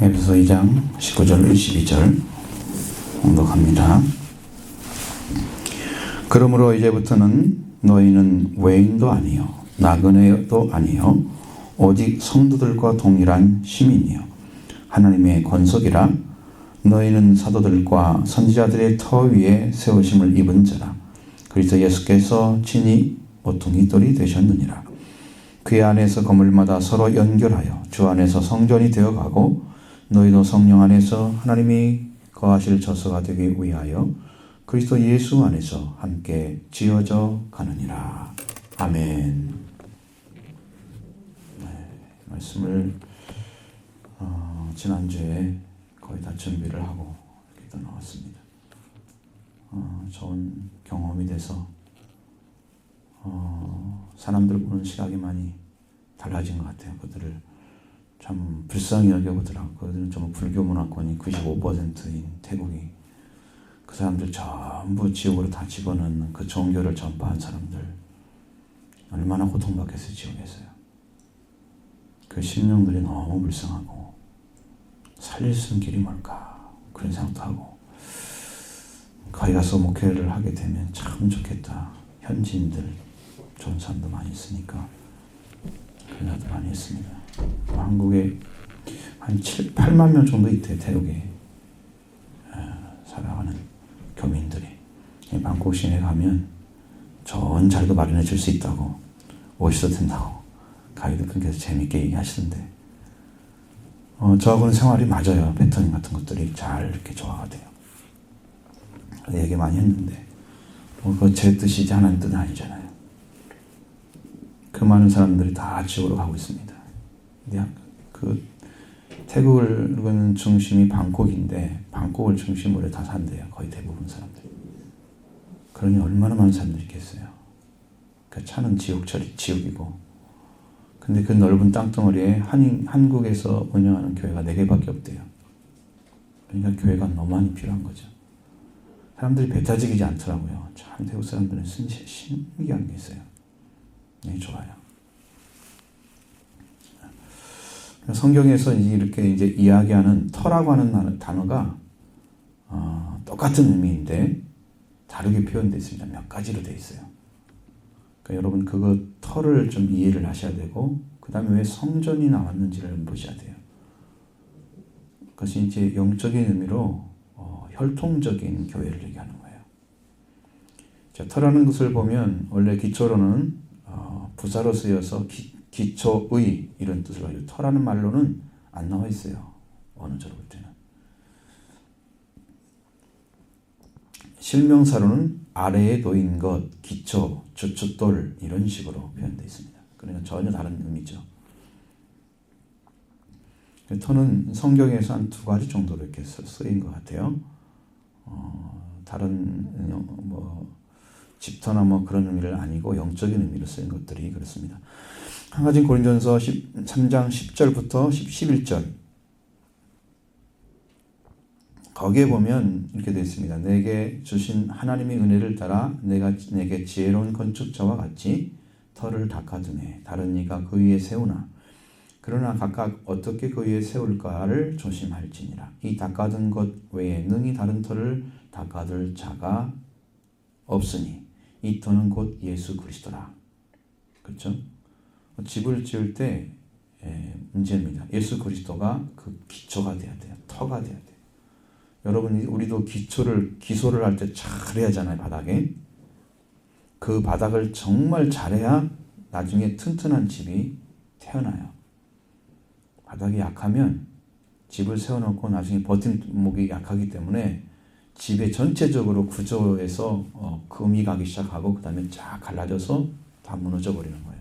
에베소 2장 19절 22절 공독합니다. 그러므로 이제부터는 너희는 외인도 아니요 나그네도 아니요 오직 성도들과 동일한 시민이요 하나님의 권속이라. 너희는 사도들과 선지자들의 터 위에 세우심을 입은 자라. 그리스도 예수께서 친히 모퉁이 돌이 되셨느니라. 그의 안에서 건물마다 서로 연결하여 주 안에서 성전이 되어가고 너희도 성령 안에서 하나님이 거하실 처소가 되기 위하여 그리스도 예수 안에서 함께 지어져 가느니라. 아멘. 말씀을 지난주에 거의 다 준비를 하고 이렇게 떠나왔습니다. 좋은 경험이 돼서 사람들 보는 시각이 많이 달라진 것 같아요. 그들을 참 불쌍히 여겨보더라고요. 그들은 정말 불교 문화권이 95%인 태국이 그 사람들 전부 지옥으로 다 집어넣는 그 종교를 전파한 사람들 얼마나 고통받겠어요. 지옥에서요. 그 심령들이 너무 불쌍하고 살릴 수 있는 길이 뭘까 그런 생각도 하고 거기 가서 목회를 하게 되면 참 좋겠다. 현지인들 좋은 사람도 많이 있으니까 그런 생각도 많이 했습니다. 한국에 한 7, 8만 명 정도 있대요. 태국에 살아가는 교민들이. 방콕 시내에 가면 좋은 자리도 마련해 줄 수 있다고 오셔도 된다고 가이드분께서 재밌게 얘기하시던데 저하고는 생활이 맞아요. 패턴 같은 것들이 잘 이렇게 조화가 돼요. 얘기 많이 했는데 그거 제 뜻이지 하나님 뜻은 아니잖아요. 그 많은 사람들이 다 지옥으로 가고 있습니다. 그 태국은 중심이 방콕인데 방콕을 중심으로 다 산대요. 거의 대부분 사람들이. 그러니 얼마나 많은 사람들이 있겠어요. 그 차는 지옥이고 근데 그 넓은 땅덩어리에 한국에서 운영하는 교회가 4개밖에 없대요. 그러니까 교회가 너무 많이 필요한 거죠. 사람들이 배타적이지 않더라고요. 참 태국 사람들은 신기한 게 있어요. 네, 좋아요. 성경에서 이렇게 이제 이야기하는 터라고 하는 단어가 똑같은 의미인데 다르게 표현되어 있습니다. 몇 가지로 되어 있어요. 그러니까 여러분 그거 터를 좀 이해를 하셔야 되고 그 다음에 왜 성전이 나왔는지를 보셔야 돼요. 그것이 이제 영적인 의미로 혈통적인 교회를 얘기하는 거예요. 자, 터라는 것을 보면 원래 기초로는 부사로 쓰여서 기초의 이런 뜻을 가지고 터라는 말로는 안 나와 있어요. 원어적으로 볼 때는. 실명사로는 아래에 놓인 것, 기초, 주춧돌 이런 식으로 표현되어 있습니다. 그러니까 전혀 다른 의미죠. 터는 성경에서 한 2가지 정도로 이렇게 쓰인 것 같아요. 다른 집터나 그런 의미를 아니고 영적인 의미로 쓰인 것들이 그렇습니다. 한 가지 고린도전서 3장 10절부터 11절 거기에 보면 이렇게 되어 있습니다. 내게 주신 하나님의 은혜를 따라 내가 내게 지혜로운 건축자와 같이 터를 닦아두네. 다른 이가 그 위에 세우나 그러나 각각 어떻게 그 위에 세울까를 조심할지니라. 이 닦아둔 것 외에 능히 다른 터를 닦아둘 자가 없으니 이 터는 곧 예수 그리스도라. 그렇죠? 집을 지을 때 문제입니다. 예수 그리스도가 그 기초가 돼야 돼요. 터가 돼야 돼요. 여러분 우리도 기소를 할 때 잘해야 하잖아요. 바닥에. 그 바닥을 정말 잘해야 나중에 튼튼한 집이 태어나요. 바닥이 약하면 집을 세워놓고 나중에 버팀목이 약하기 때문에 집의 전체적으로 구조에서 금이 가기 시작하고 그 다음에 쫙 갈라져서 다 무너져 버리는 거예요.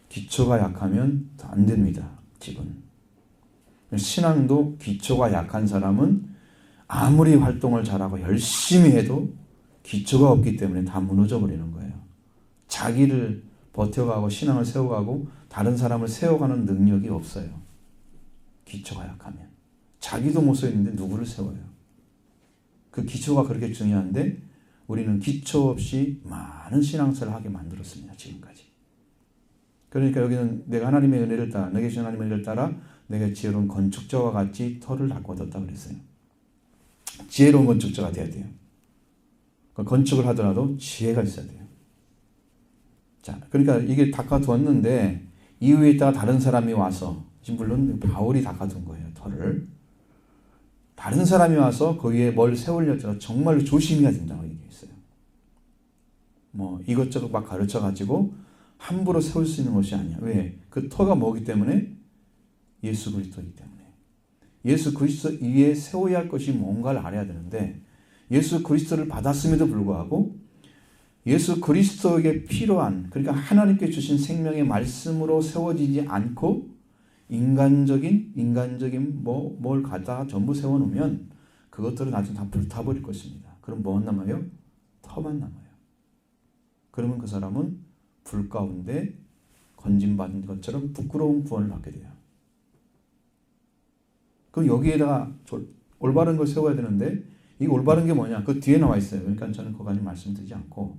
기초가 약하면 안 됩니다. 집은. 신앙도 기초가 약한 사람은 아무리 활동을 잘하고 열심히 해도 기초가 없기 때문에 다 무너져 버리는 거예요. 자기를 버텨가고 신앙을 세워가고 다른 사람을 세워가는 능력이 없어요. 기초가 약하면. 자기도 못 서 있는데 누구를 세워요. 그 기초가 그렇게 중요한데 우리는 기초 없이 많은 신앙생활을 하게 만들었습니다. 지금까지. 그러니까 여기는 내가 하나님의 은혜를 따라 내게 주신 하나님의 은혜를 따라 내가 지혜로운 건축자와 같이 터를 닦고 얻었다 그랬어요. 지혜로운 건축자가 돼야 돼요. 건축을 하더라도 지혜가 있어야 돼요. 자, 그러니까 이게 닦아두었는데 이후에 있다가 다른 사람이 와서, 지금 물론 바울이 닦아둔 거예요, 터를. 다른 사람이 와서 거기에 뭘 세우려고 정말로 조심해야 된다고 얘기했어요. 뭐 이것저것 막 가르쳐가지고 함부로 세울 수 있는 것이 아니야. 왜? 그 터가 뭐기 때문에? 예수 그리스도이기 때문에. 예수 그리스도 위에 세워야 할 것이 뭔가를 알아야 되는데, 예수 그리스도를 받았음에도 불구하고 예수 그리스도에게 필요한, 그러니까 하나님께 주신 생명의 말씀으로 세워지지 않고 인간적인 뭘 갖다가 전부 세워놓으면 그것들은 나중에 다 불타버릴 것입니다. 그럼 뭐만 남아요? 터만 남아요. 그러면 그 사람은 불 가운데 건짐받은 것처럼 부끄러운 구원을 받게 돼요. 그럼 여기에다가 올바른 걸 세워야 되는데, 이 올바른 게 뭐냐? 그 뒤에 나와 있어요. 그러니까 저는 거기까지 말씀드리지 않고,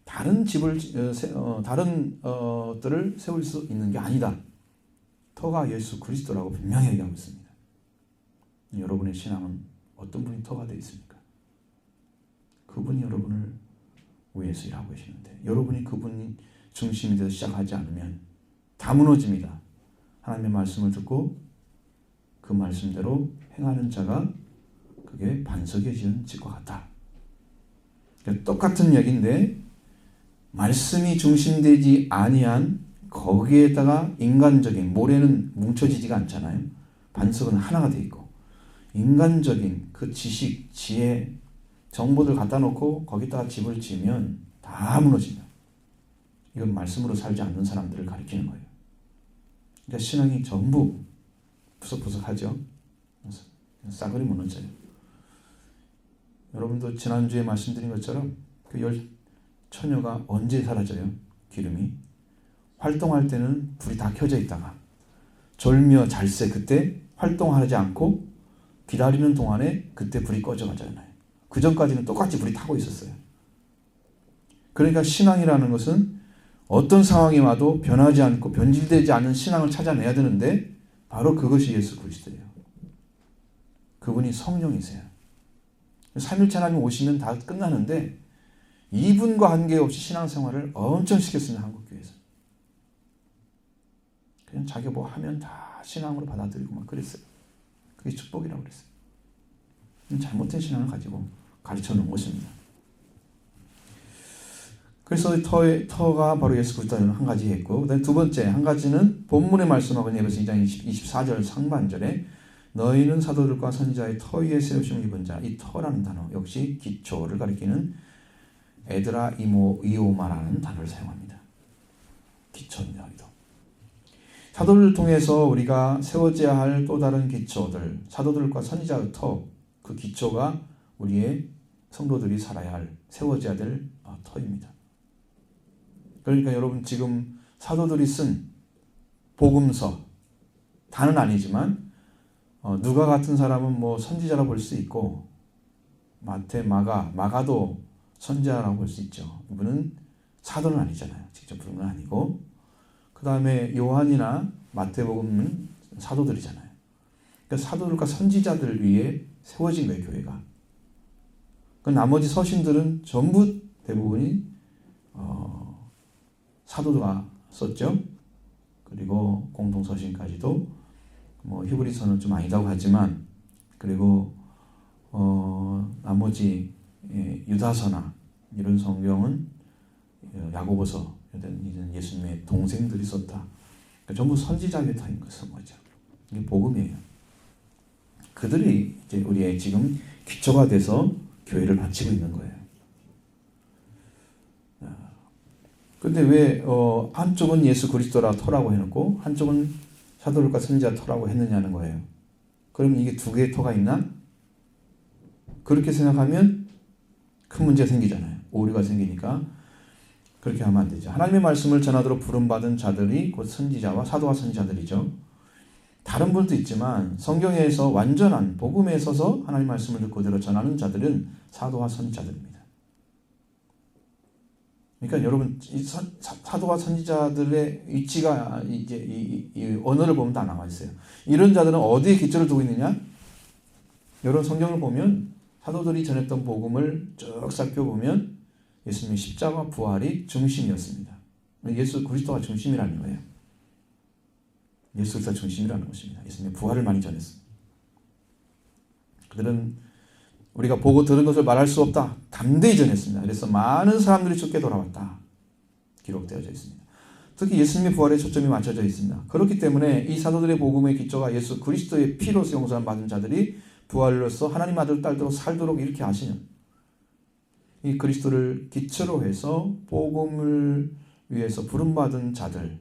다른 집을 다른 것들을 세울 수 있는 게 아니다. 터가 예수 그리스도라고 분명히 얘기하고 있습니다. 여러분의 신앙은 어떤 분이 터가 되어 있습니까? 그분이 여러분을 위해서 일하고 계시는데, 여러분이 그분이 중심이 되어 시작하지 않으면 다 무너집니다. 하나님의 말씀을 듣고 그 말씀대로 행하는 자가 그게 반석에 지은 집과 같다. 그러니까 똑같은 얘기인데, 말씀이 중심되지 아니한 거기에다가 인간적인, 모래는 뭉쳐지지가 않잖아요. 반석은 하나가 돼 있고, 인간적인 그 지식, 지혜, 정보들 갖다 놓고 거기다가 집을 지으면 다 무너집니다. 이건 말씀으로 살지 않는 사람들을 가리키는 거예요. 그러니까 신앙이 전부 푸석푸석하죠. 싸그리 무너져요. 여러분도 지난주에 말씀드린 것처럼 그 처녀가 언제 사라져요? 기름이. 활동할 때는 불이 다 켜져 있다가 졸며 잘새 그때 활동하지 않고 기다리는 동안에 그때 불이 꺼져 가잖아요. 그 전까지는 똑같이 불이 타고 있었어요. 그러니까 신앙이라는 것은 어떤 상황이 와도 변하지 않고 변질되지 않는 신앙을 찾아내야 되는데, 바로 그것이 예수 그리스도예요. 그분이 성령이세요. 삼일체 하나님 오시면 다 끝나는데, 이분과 관계없이 신앙생활을 엄청 시켰습니다. 한국교회에서. 그냥 자기가 뭐 하면 다 신앙으로 받아들이고 막 그랬어요. 그게 축복이라고 그랬어요. 잘못된 신앙을 가지고 가르쳐 놓은 것입니다. 그래서 터가 바로 예수 그리스도는 한 가지 했고, 그다음에 두 번째 한 가지는 본문의 말씀하고 있는 에베소 2장 24절 상반절에 너희는 사도들과 선지자의 터 위에 세우심을 입은 자, 이 터라는 단어 역시 기초를 가리키는 에드라 이오마라는 단어를 사용합니다. 기초입니다. 여기도. 사도들을 통해서 우리가 세워져야 할 또 다른 기초들, 사도들과 선지자의 터, 그 기초가 우리의 성도들이 살아야 할, 세워져야 될 터입니다. 그러니까 여러분 지금 사도들이 쓴 복음서, 다는 아니지만 누가 같은 사람은 뭐 선지자라고 볼 수 있고, 마태, 마가도 선지자라고 볼 수 있죠. 이분은 사도는 아니잖아요. 직접 부른 건 아니고. 그 다음에 요한이나 마태복음은 사도들이잖아요. 그러니까 사도들과 선지자들 위에 세워진 거예요, 교회가. 그 나머지 서신들은 전부 대부분이 사도가 썼죠. 그리고 공동서신까지도 뭐 히브리서는 좀 아니다고 하지만, 그리고 나머지 유다서나 이런 성경은 야고보서, 이런 예수님의 동생들이 썼다. 그러니까 전부 선지자에 다 있는 것은 뭐죠? 이게 복음이에요. 그들이 이제 우리의 지금 기초가 돼서 교회를 바치고 있는 거예요. 근데 왜 한쪽은 예수 그리스도라 터라고 해놓고 한쪽은 사도들과 선지자 터라고 했느냐는 거예요. 그럼 이게 두 개의 터가 있나? 그렇게 생각하면 큰 문제가 생기잖아요. 오류가 생기니까 그렇게 하면 안 되죠. 하나님의 말씀을 전하도록 부름받은 자들이 곧 선지자와 사도와 선지자들이죠. 다른 분도 있지만 성경에서 완전한 복음에 서서 하나님의 말씀을 그대로 전하는 자들은 사도와 선지자들입니다. 그러니까 여러분 이 사도와 선지자들의 위치가 이제 이 언어를 보면 다 나와 있어요. 이런 자들은 어디에 기초를 두고 있느냐? 여러분 성경을 보면 사도들이 전했던 복음을 쭉 살펴보면 예수님의 십자가 부활이 중심이었습니다. 예수 그리스도가 중심이라는 거예요. 예수 그리스도가 중심이라는 것입니다. 예수님의 부활을 많이 전했습니다. 그들은 우리가 보고 들은 것을 말할 수 없다. 담대히 전했습니다. 그래서 많은 사람들이 죽게 돌아왔다. 기록되어져 있습니다. 특히 예수님의 부활에 초점이 맞춰져 있습니다. 그렇기 때문에 이 사도들의 복음의 기초가 예수 그리스도의 피로서 용서를 받은 자들이 부활로서 하나님 아들 딸들로 살도록 이렇게 하시는 이 그리스도를 기초로 해서 복음을 위해서 부름받은 자들,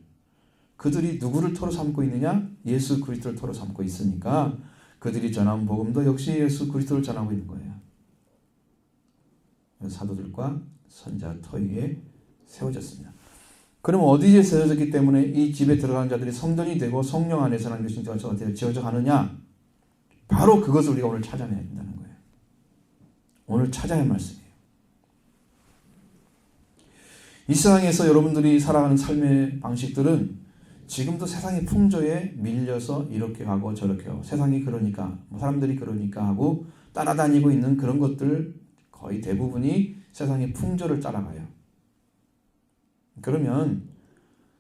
그들이 누구를 토로 삼고 있느냐? 예수 그리스도를 토로 삼고 있으니까 그들이 전한 복음도 역시 예수 그리스도를 전하고 있는 거예요. 사도들과 선지자 터 위에 세워졌습니다. 그럼 어디에 세워졌기 때문에 이 집에 들어가는 자들이 성전이 되고 성령 안에서 하는 것이 어떻게 지어져 가느냐? 바로 그것을 우리가 오늘 찾아내야 된다는 거예요. 오늘 찾아야 할 말씀이에요. 이 세상에서 여러분들이 살아가는 삶의 방식들은 지금도 세상의 풍조에 밀려서 이렇게 하고 저렇게 하고 세상이 그러니까 사람들이 그러니까 하고 따라다니고 있는 그런 것들 거의 대부분이 세상의 풍조를 따라가요. 그러면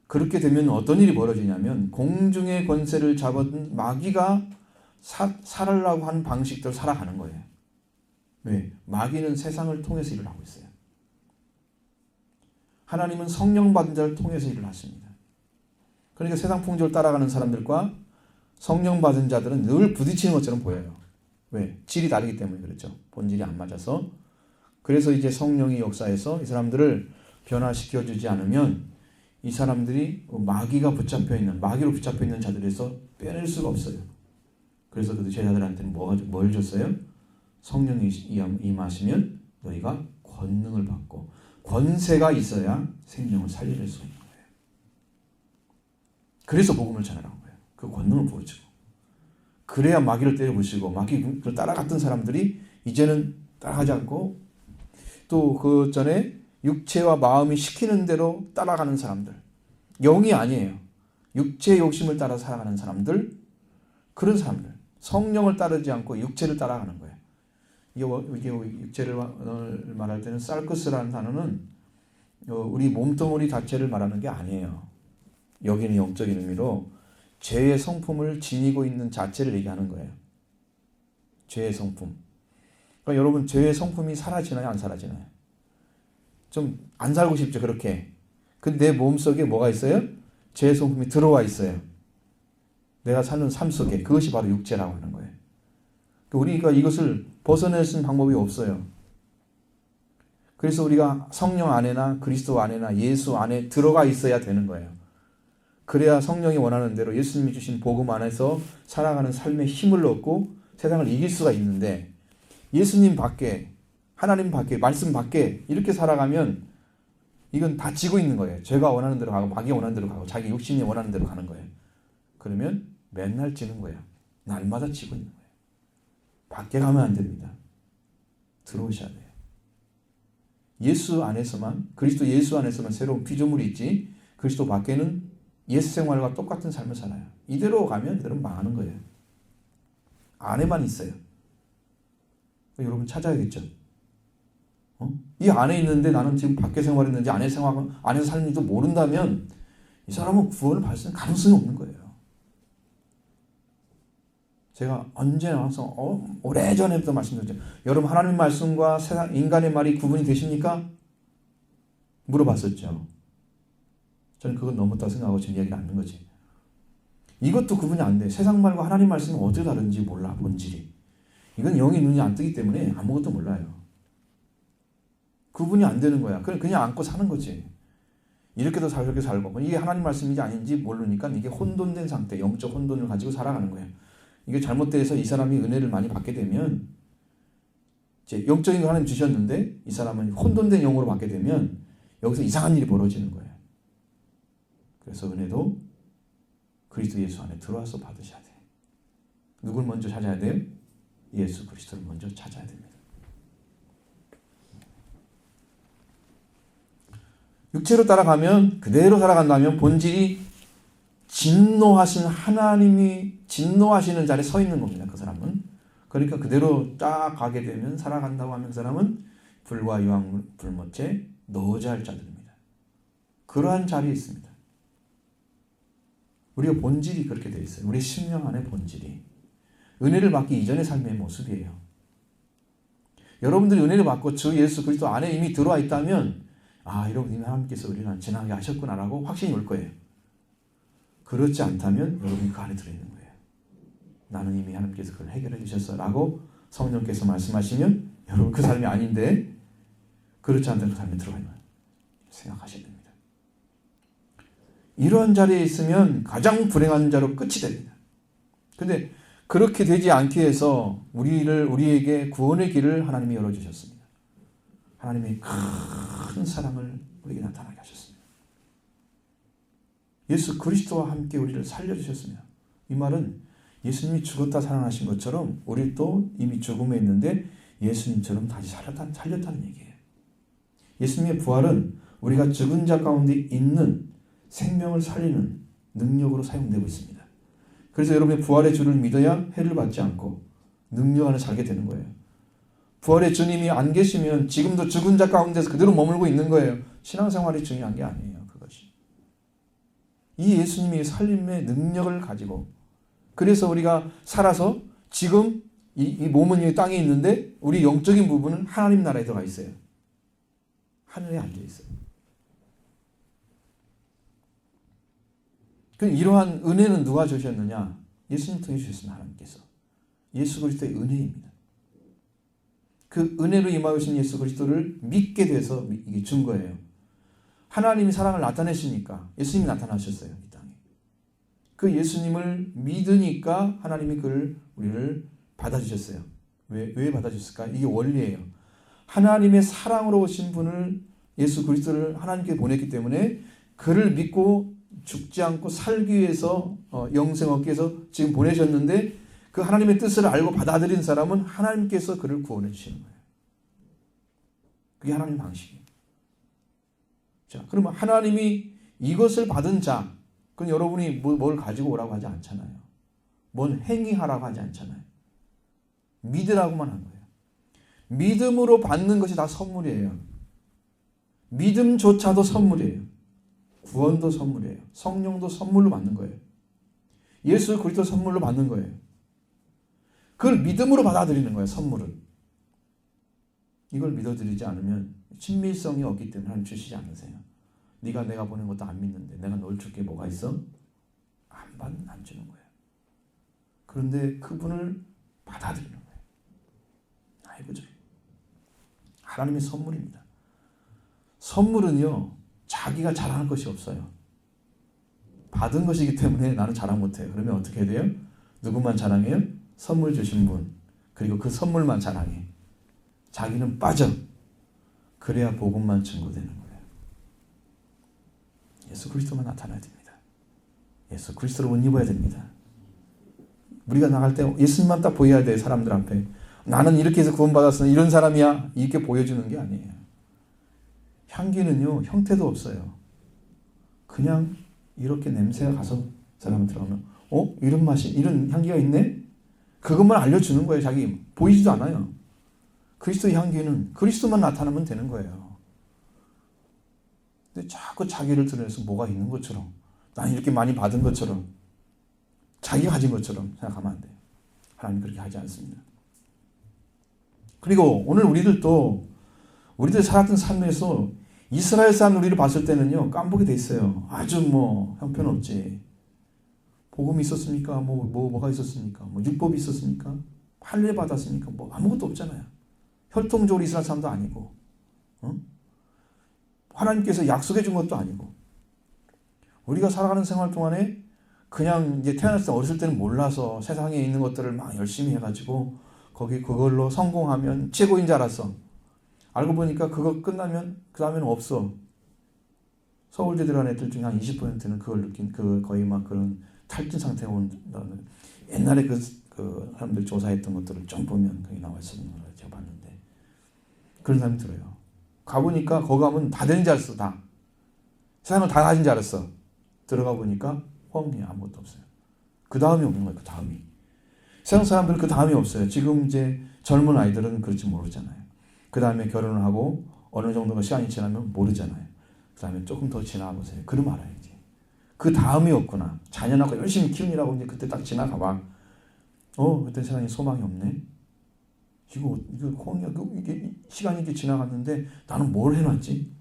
그렇게 되면 어떤 일이 벌어지냐면 공중의 권세를 잡은 마귀가 살으려고 하는 방식대로 살아가는 거예요. 왜? 마귀는 세상을 통해서 일을 하고 있어요. 하나님은 성령 받은 자를 통해서 일을 하십니다. 그러니까 세상 풍조를 따라가는 사람들과 성령 받은 자들은 늘 부딪히는 것처럼 보여요. 왜? 질이 다르기 때문에 그렇죠. 본질이 안 맞아서. 그래서 이제 성령이 역사해서 이 사람들을 변화시켜주지 않으면 이 사람들이 마귀로 붙잡혀 있는 자들에서 빼낼 수가 없어요. 그래서 그 제자들한테는 뭘 줬어요? 성령이 임하시면 너희가 권능을 받고 권세가 있어야 생명을 살릴 수 있는 거예요. 그래서 복음을 전하라는 거예요. 그 권능을 보여주고. 그래야 마귀를 때려부시고 마귀를 따라갔던 사람들이 이제는 따라가지 않고 또 그 전에 육체와 마음이 시키는 대로 따라가는 사람들. 영이 아니에요. 육체의 욕심을 따라 살아가는 사람들. 그런 사람들. 성령을 따르지 않고 육체를 따라가는 거예요. 이게 육체를 말할 때는 살크스라는 단어는 우리 몸뚱어리 자체를 말하는 게 아니에요. 여기는 영적인 의미로 죄의 성품을 지니고 있는 자체를 얘기하는 거예요. 죄의 성품. 그러니까 여러분 죄의 성품이 사라지나요? 안 사라지나요? 좀 안 살고 싶죠, 그렇게. 근데 내 몸속에 뭐가 있어요? 죄의 성품이 들어와 있어요. 내가 사는 삶 속에. 그것이 바로 육체라고 하는 거예요. 우리가 이것을 벗어낼 수 있는 방법이 없어요. 그래서 우리가 성령 안에나 그리스도 안에나 예수 안에 들어가 있어야 되는 거예요. 그래야 성령이 원하는 대로 예수님이 주신 복음 안에서 살아가는 삶의 힘을 얻고 세상을 이길 수가 있는데 예수님 밖에, 하나님 밖에, 말씀 밖에 이렇게 살아가면 이건 다 지고 있는 거예요. 죄가 원하는 대로 가고 마귀가 원하는 대로 가고 자기 욕심이 원하는 대로 가는 거예요. 그러면 맨날 지는 거예요. 날마다 지고 있는 거예요. 밖에 가면 안 됩니다. 들어오셔야 돼요. 예수 안에서만, 그리스도 예수 안에서만 새로운 피조물이 있지 그리스도 밖에는 옛 생활과 똑같은 삶을 살아요. 이대로 가면 이대로 망하는 거예요. 안에만 있어요. 여러분 찾아야겠죠. 이 안에 있는데 나는 지금 밖에 생활했는지 안에서 살는지도 모른다면 이 사람은 구원을 받을 수 있는 가능성이 없는 거예요. 제가 언제나 항상 오래전에부터 말씀드렸죠. 여러분 하나님 말씀과 세상 인간의 말이 구분이 되십니까? 물어봤었죠. 저는 그건 넘었다고 생각하고 제 이야기를 않는 거지. 이것도 구분이 안 돼. 세상 말과 하나님 말씀은 어떻게 다른지 몰라, 본질이. 이건 영이 눈이 안 뜨기 때문에 아무것도 몰라요. 구분이 안 되는 거야. 그냥 안고 사는 거지. 이렇게도 살고 저렇게 살고. 이게 하나님 말씀인지 아닌지 모르니까 이게 혼돈된 상태, 영적 혼돈을 가지고 살아가는 거예요. 이게 잘못돼서 이 사람이 은혜를 많이 받게 되면 이제 영적인 거 하나님 주셨는데 이 사람은 혼돈된 영으로 받게 되면 여기서 이상한 일이 벌어지는 거예요. 그래서 은혜도 그리스도 예수 안에 들어와서 받으셔야 돼요. 누굴 먼저 찾아야 돼요? 예수 그리스도를 먼저 찾아야 됩니다. 육체로 따라가면 그대로 살아간다면 본질이 진노하신 하나님이 진노하시는 자리에 서 있는 겁니다. 그 사람은. 그러니까 그대로 딱 가게 되면 살아간다고 하는 사람은 불과 유황 불못에 노자할 자들입니다. 그러한 자리에 있습니다. 우리가 본질이 그렇게 되어 있어요. 우리 심령 안에 본질이. 은혜를 받기 이전의 삶의 모습이에요. 여러분들이 은혜를 받고 주 예수 그리스도 안에 이미 들어와 있다면 여러분 이미 하나님께서 우리는 지나게 하셨구나라고 확신이 올 거예요. 그렇지 않다면 여러분이 그 안에 들어있는 거예요. 나는 이미 하나님께서 그걸 해결해 주셨어 라고 성령께서 말씀하시면 여러분 그 삶이 아닌데 그렇지 않다면 그 삶에 들어가 있는 거예요. 생각하셔야 됩니다. 이러한 자리에 있으면 가장 불행한 자로 끝이 됩니다. 근데 그렇게 되지 않기 위해서 우리에게 구원의 길을 하나님이 열어주셨습니다. 하나님이 큰 사랑을 우리에게 나타나게 하셨습니다. 예수 그리스도와 함께 우리를 살려주셨습니다. 이 말은 예수님이 죽었다 살아나신 것처럼 우리도 이미 죽음에 있는데 예수님처럼 다시 살렸다는 얘기예요. 예수님의 부활은 우리가 죽은 자 가운데 있는 생명을 살리는 능력으로 사용되고 있습니다. 그래서 여러분의 부활의 주를 믿어야 해를 받지 않고 능력 안에 살게 되는 거예요. 부활의 주님이 안 계시면 지금도 죽은 자 가운데서 그대로 머물고 있는 거예요. 신앙생활이 중요한 게 아니에요. 그것이. 이 예수님이 살림의 능력을 가지고 그래서 우리가 살아서 지금 이 몸은 이 땅에 있는데 우리 영적인 부분은 하나님 나라에 들어가 있어요. 하늘에 앉아 있어요. 이러한 은혜는 누가 주셨느냐? 예수님 통해 주셨습니다. 하나님께서. 예수 그리스도의 은혜입니다. 그 은혜로 임하신 예수 그리스도를 믿게 돼서 이게 준 거예요. 하나님이 사랑을 나타내시니까 예수님이 나타나셨어요. 이 땅에. 그 예수님을 믿으니까 하나님이 우리를 받아주셨어요. 왜 받아주셨을까? 이게 원리예요. 하나님의 사랑으로 오신 분을 예수 그리스도를 하나님께 보냈기 때문에 그를 믿고 죽지 않고 살기 위해서 영생 얻기 위해서 지금 보내셨는데 그 하나님의 뜻을 알고 받아들인 사람은 하나님께서 그를 구원해 주시는 거예요. 그게 하나님 방식이에요. 자, 그러면 하나님이 이것을 받은 자, 그건 여러분이 뭘 가지고 오라고 하지 않잖아요. 뭔 행위하라고 하지 않잖아요. 믿으라고만 한 거예요. 믿음으로 받는 것이 다 선물이에요. 믿음조차도 선물이에요. 구원도 선물이에요. 성령도 선물로 받는 거예요. 예수 그리스도 선물로 받는 거예요. 그걸 믿음으로 받아들이는 거예요. 선물을. 이걸 믿어드리지 않으면 친밀성이 없기 때문에 하나님 주시지 않으세요. 네가 내가 보낸 것도 안 믿는데 내가 널 줄 게 뭐가 있어? 안 주는 거예요. 그런데 그분을 받아들이는 거예요. 그죠? 하나님의 선물입니다. 선물은요. 자기가 자랑할 것이 없어요. 받은 것이기 때문에 나는 자랑 못해요. 그러면 어떻게 돼요? 누구만 자랑해요? 선물 주신 분. 그리고 그 선물만 자랑해. 자기는 빠져. 그래야 복음만 증거되는 거예요. 예수 그리스도만 나타나야 됩니다. 예수 그리스도로 옷 입어야 됩니다. 우리가 나갈 때 예수님만 딱 보여야 돼요. 사람들 앞에. 나는 이렇게 해서 구원받았으니 이런 사람이야. 이렇게 보여주는 게 아니에요. 향기는요. 형태도 없어요. 그냥 이렇게 냄새가 가서 사람 들어가면 이런 맛이 이런 향기가 있네? 그것만 알려주는 거예요. 자기 보이지도 않아요. 그리스도의 향기는 그리스도만 나타나면 되는 거예요. 근데 자꾸 자기를 드러내서 뭐가 있는 것처럼 난 이렇게 많이 받은 것처럼 자기가 가진 것처럼 생각하면 안 돼요. 하나님 그렇게 하지 않습니다. 그리고 오늘 우리들 살았던 삶에서 이스라엘 사람 우리를 봤을 때는요 깜보게 돼 있어요. 아주 형편없지. 복음이 있었습니까? 뭐가 있었습니까? 율법이 있었습니까? 할례 받았습니까? 아무것도 없잖아요. 혈통적으로 이스라엘 사람도 아니고, 하나님께서 약속해 준 것도 아니고, 우리가 살아가는 생활 동안에 그냥 이제 태어났을 때 어렸을 때는 몰라서 세상에 있는 것들을 막 열심히 해가지고 그걸로 성공하면 최고인 줄 알았어. 알고 보니까 그거 끝나면 그 다음에는 없어. 서울대 들어간 애들 중에 한 20%는 그걸 거의 막 그런 탈진 상태가 온다는 옛날에 그 사람들 조사했던 것들을 좀 보면 거기 나와 있었는 걸 제가 봤는데 그런 사람이 들어요. 가보니까 거기 가면 다 되는 줄 알았어. 다. 세상을 다 가진 줄 알았어. 들어가 보니까 뻥이야. 아무것도 없어요. 그 다음이 없는 거예요. 그 다음이. 세상 사람들은 그 다음이 없어요. 지금 이제 젊은 아이들은 그렇지 모르잖아요. 그 다음에 결혼을 하고 어느 정도가 시간이 지나면 모르잖아요. 그 다음에 조금 더 지나가 보세요. 그럼 알아야지. 그 다음이 없구나. 자녀 낳고 열심히 키우느라고 이제 그때 딱 지나가 봐. 그때 세상에 소망이 없네. 이거 콩이야. 이게 시간이 이렇게 지나갔는데 나는 뭘 해놨지?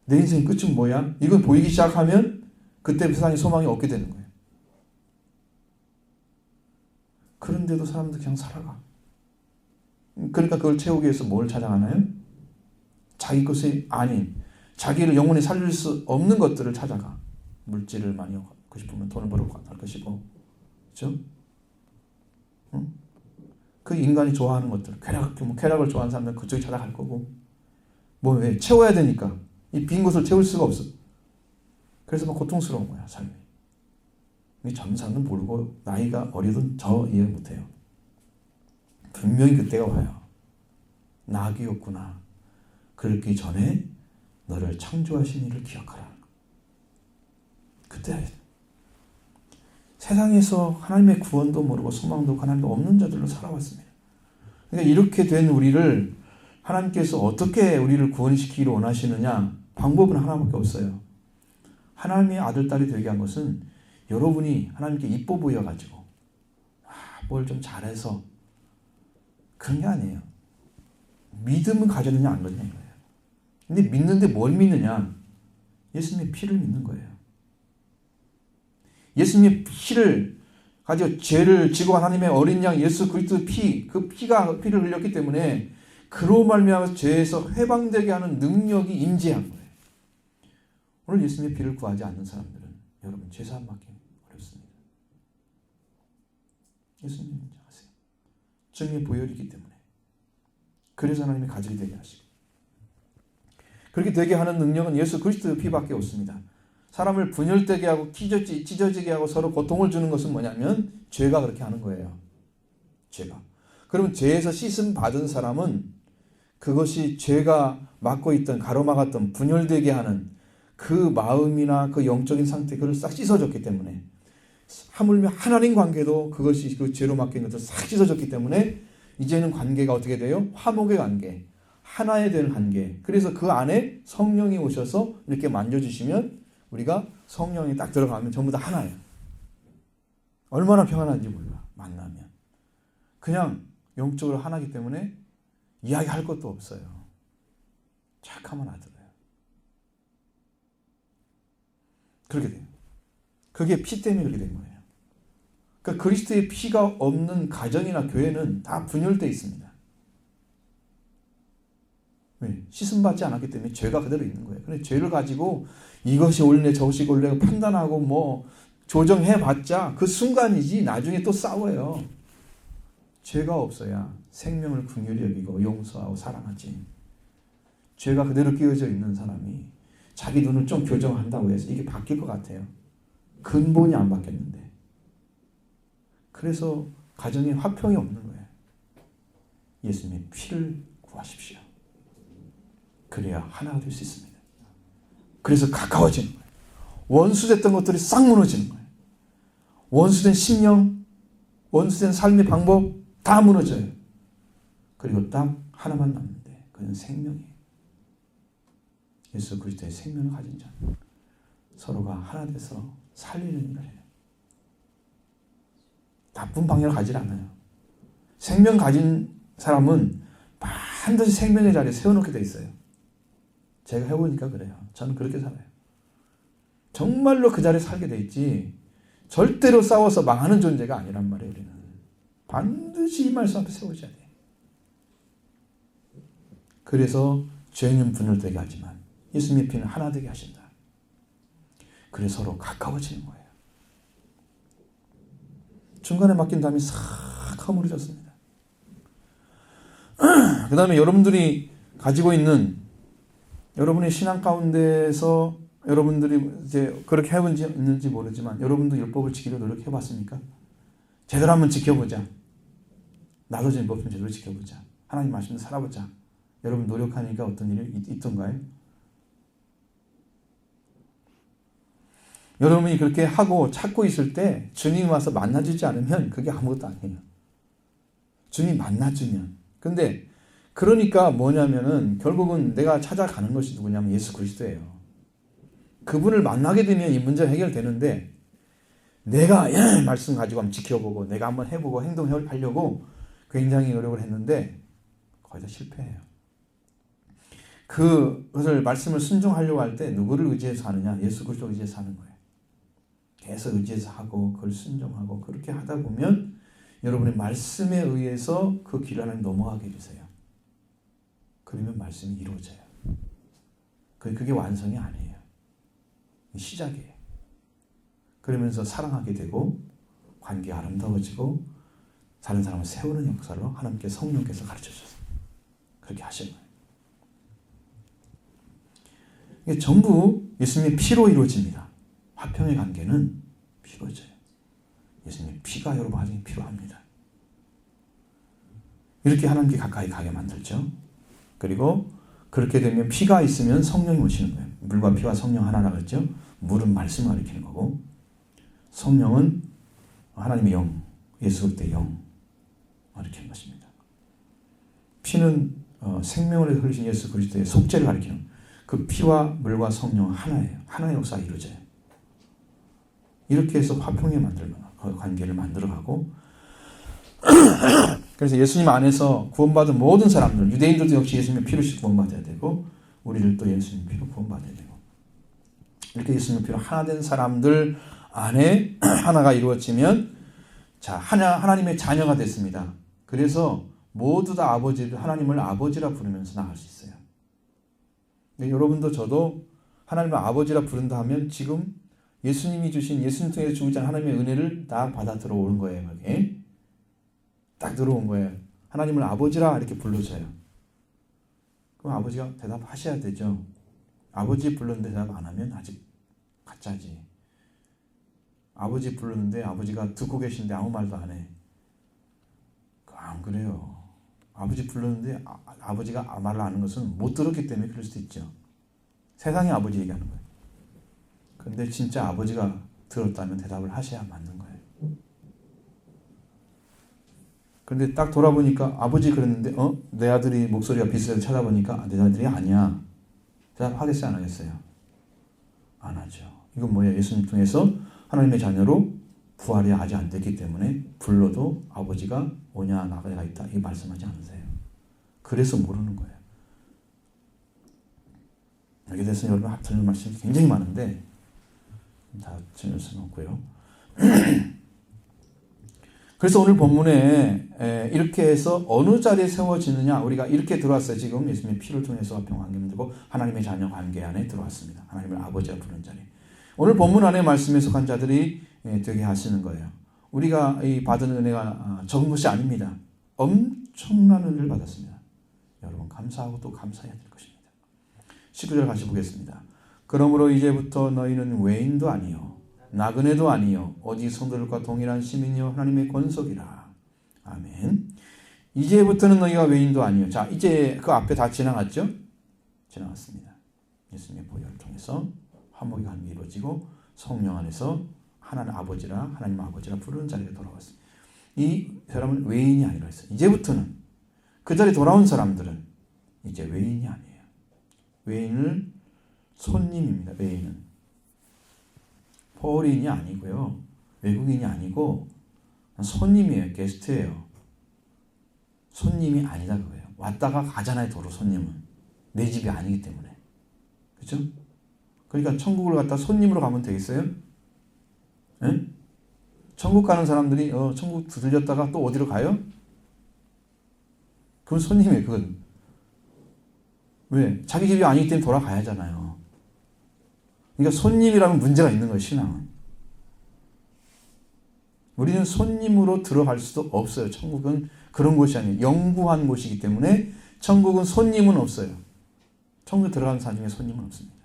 내 인생 끝은 뭐야? 이걸 보이기 시작하면 그때 세상에 소망이 없게 되는 거예요. 그런데도 사람들 그냥 살아가. 그러니까 그걸 채우기 위해서 뭘 찾아가나요? 자기 것이 아닌, 자기를 영원히 살릴 수 없는 것들을 찾아가. 물질을 많이 갖고 싶으면 돈을 벌고 할 것이고, 그렇죠? 응? 그 인간이 좋아하는 것들, 쾌락을 좋아하는 사람들은 그쪽에 찾아갈 거고, 왜? 채워야 되니까. 이 빈 곳을 채울 수가 없어. 그래서 막 고통스러운 거야, 삶이. 이 젊은 사람은 모르고 나이가 어리든 저 이해 못해요. 분명히 그때가 와요. 낙이 없구나. 그렇기 전에 너를 창조하신 이를 기억하라. 그때 해야 돼. 세상에서 하나님의 구원도 모르고 소망도 하나님도 없는 자들로 살아왔습니다. 그러니까 이렇게 된 우리를 하나님께서 어떻게 우리를 구원시키기를 원하시느냐? 방법은 하나밖에 없어요. 하나님의 아들, 딸이 되게 한 것은 여러분이 하나님께 이뻐 보여가지고 뭘 좀 잘해서 그런 게 아니에요. 믿음은 가졌느냐 안 가졌느냐 이거예요. 근데 믿는데 뭘 믿느냐? 예수님의 피를 믿는 거예요. 예수님의 피를 가지고 죄를 지고 하나님의 어린 양 예수 그리스도의 피, 그 피를 흘렸기 때문에 그로 말미암아 죄에서 해방되게 하는 능력이 임재한 거예요. 오늘 예수님의 피를 구하지 않는 사람들은 여러분 죄사함 받기 어렵습니다. 예수님 아세요? 증의 보혈이기 때문에. 그래서 하나님이 가지게 되게 하시고. 그렇게 되게 하는 능력은 예수 그리스도의 피밖에 없습니다. 사람을 분열되게 하고 찢어지게 하고 서로 고통을 주는 것은 뭐냐면 죄가 그렇게 하는 거예요. 죄가. 그럼 죄에서 씻음 받은 사람은 그것이 죄가 막고 있던 가로막았던 분열되게 하는 그 마음이나 그 영적인 상태 그걸 싹 씻어줬기 때문에 하물며 하나님 관계도 그것이 그 죄로 막힌 것을 싹 씻어줬기 때문에 이제는 관계가 어떻게 돼요? 화목의 관계, 하나에 되는 관계. 그래서 그 안에 성령이 오셔서 이렇게 만져주시면 우리가 성령이 딱 들어가면 전부 다 하나예요. 얼마나 평안한지 몰라. 만나면. 그냥 영적으로 하나이기 때문에 이야기할 것도 없어요. 착하면 알아들어요. 그렇게 돼요. 그게 피 때문에 그렇게 된 거예요. 그러니까 그리스도의 피가 없는 가정이나 교회는 다 분열되어 있습니다. 왜? 씻음받지 않았기 때문에 죄가 그대로 있는 거예요. 그런데 죄를 가지고 이것이 옳네 저것이 옳네 판단하고 뭐 조정해봤자 그 순간이지 나중에 또 싸워요. 죄가 없어야 생명을 긍휼히 여기고 용서하고 사랑하지. 죄가 그대로 끼어져 있는 사람이 자기 눈을 좀 교정한다고 해서 이게 바뀔 것 같아요. 근본이 안 바뀌었는데. 그래서 가정에 화평이 없는 거예요. 예수님의 피를 구하십시오. 그래야 하나가 될 수 있습니다. 그래서 가까워지는 거예요. 원수됐던 것들이 싹 무너지는 거예요. 원수된 심령, 원수된 삶의 방법 다 무너져요. 그리고 딱 하나만 남는데 그는 생명이에요. 예수 그리스도의 생명을 가진 자. 서로가 하나 돼서 살리는 일을 해요. 나쁜 방향을 가지 않아요. 생명 가진 사람은 반드시 생명의 자리에 세워놓게 돼 있어요. 제가 해보니까 그래요. 저는 그렇게 살아요. 정말로 그 자리에 살게 돼 있지 절대로 싸워서 망하는 존재가 아니란 말이에요. 우리는 반드시 이 말씀 앞에 세워져야 돼요. 그래서 죄는 분열되게 하지만 예수님의 피는 하나 되게 하신다. 그래서 서로 가까워지는 거예요. 중간에 맡긴 담이 싹 허물어졌습니다. 그 다음에 여러분들이 가지고 있는 여러분의 신앙 가운데서 여러분들이 이제 그렇게 해본지 모르지만 여러분도 율법을 지키려 노력해봤습니까? 제대로 한번 지켜보자. 나도 제 율법 좀 제대로 지켜보자. 하나님 말씀을 살아보자. 여러분 노력하니까 어떤 일이 있던가요? 여러분이 그렇게 하고 찾고 있을 때 주님이 와서 만나주지 않으면 그게 아무것도 아니에요. 주님이 만나주면. 근데 그러니까 뭐냐면은 결국은 내가 찾아가는 것이 누구냐면 예수 그리스도예요. 그분을 만나게 되면 이 문제가 해결되는데 내가 말씀 가지고 한번 지켜보고 내가 한번 해보고 행동하려고 굉장히 노력을 했는데 거의 다 실패해요. 그것을 말씀을 순종하려고 할 때 누구를 의지해서 하느냐? 예수 그리스도 의지해서 하는 거예요. 계속 의지해서 하고 그걸 순종하고 그렇게 하다 보면 여러분의 말씀에 의해서 그 길을 하나님 넘어가게 되세요. 그러면 말씀이 이루어져요. 그게 완성이 아니에요. 시작이에요. 그러면서 사랑하게 되고 관계가 아름다워지고 다른 사람을 세우는 역사로 하나님께 성령께서 가르쳐주셔서 그렇게 하신 거예요. 이게 전부 예수님의 피로 이루어집니다. 화평의 관계는 피로져요. 예수님의 피가 여러분 가정에 필요합니다. 이렇게 하나님께 가까이 가게 만들죠. 그리고 그렇게 되면 피가 있으면 성령이 오시는 거예요. 물과 피와 성령 하나라고 했죠. 물은 말씀을 가리키는 거고 성령은 하나님의 영, 예수 그리스도의 영 가리키는 것입니다. 피는 생명을 흘리신 예수 그리스도의 속죄를 가리키는 그 피와 물과 성령 하나예요. 하나의 역사가 이루어져요. 이렇게 해서 화평에 관계를 만들어가고 그래서 예수님 안에서 구원받은 모든 사람들, 유대인들도 역시 예수님의 피로 구원받아야 되고 우리들도 예수님 피로 구원받아야 되고 이렇게 예수님 피로 하나 된 사람들 안에 하나가 이루어지면 자 하나님의 자녀가 됐습니다. 그래서 모두 다 하나님을 아버지라 부르면서 나갈 수 있어요. 여러분도 저도 하나님을 아버지라 부른다 하면 지금 예수님이 주신 예수님 통해서 주고자 하는 하나님의 은혜를 다 받아 들어오는 거예요. 그게 딱 들어온 거예요. 하나님을 아버지라 이렇게 불러줘요. 그럼 아버지가 대답하셔야 되죠. 아버지 불렀는데 대답 안 하면 아직 가짜지. 아버지 불렀는데 아버지가 듣고 계신데 아무 말도 안 해. 안 그래요. 아버지 불렀는데 아버지가 말을 안 하는 것은 못 들었기 때문에 그럴 수도 있죠. 세상의 아버지 얘기하는 거예요. 근데 진짜 아버지가 들었다면 대답을 하셔야 맞는 거예요. 그런데 딱 돌아보니까 아버지 그랬는데 내 아들이 목소리가 비슷해서 찾아보니까 내 아들이 아니야. 대답하겠어요? 안 하겠어요? 안 하죠. 이건 뭐예요? 예수님 통해서 하나님의 자녀로 부활이 아직 안 됐기 때문에 불러도 아버지가 오냐 나가 있다 이 말씀하지 않으세요. 그래서 모르는 거예요. 여기에 대해서 여러분 합쳐진 말씀이 굉장히 많은데 다 전할 수는 없고요. 그래서 오늘 본문에 이렇게 해서 어느 자리에 세워지느냐 우리가 이렇게 들어왔어요. 지금 예수님의 피를 통해서 화평 관계 만들고 하나님의 자녀 관계 안에 들어왔습니다. 하나님을 아버지라 부르는 자리. 오늘 본문 안에 말씀에 속한 자들이 되게 하시는 거예요. 우리가 이 받은 은혜가 적은 것이 아닙니다. 엄청난 은혜를 받았습니다. 여러분 감사하고 또 감사해야 될 것입니다. 19절 같이 보겠습니다. 그러므로 이제부터 너희는 외인도 아니요 나그네도 아니요 오직 성도들과 동일한 시민이요 하나님의 권속이라. 아멘. 이제부터는 너희가 외인도 아니요. 자 이제 그 앞에 다 지나갔죠? 지나갔습니다. 예수님의 보혈을 통해서 화목의 관계 이루어지고 성령 안에서 하나님 아버지라 부르는 자리에 돌아왔습니다. 이 사람은 외인이 아니라 했어요. 이제부터는 그 자리에 돌아온 사람들은 이제 외인이 아니에요. 외인을 손님입니다. 외인은 포린이 아니고요. 외국인이 아니고 손님이에요. 게스트예요. 손님이 아니다 그거예요. 왔다가 가잖아요. 도로 손님은. 내 집이 아니기 때문에. 그렇죠? 그러니까 천국을 갖다 손님으로 가면 되겠어요? 네? 천국 가는 사람들이 천국 들렸다가 또 어디로 가요? 그건 손님이에요. 그건. 왜? 자기 집이 아니기 때문에 돌아가야 하잖아요. 그러니까 손님이라면 문제가 있는 거예요. 신앙은. 우리는 손님으로 들어갈 수도 없어요. 천국은 그런 곳이 아니에요. 영구한 곳이기 때문에 천국은 손님은 없어요. 천국에 들어가는 사람 중에 손님은 없습니다.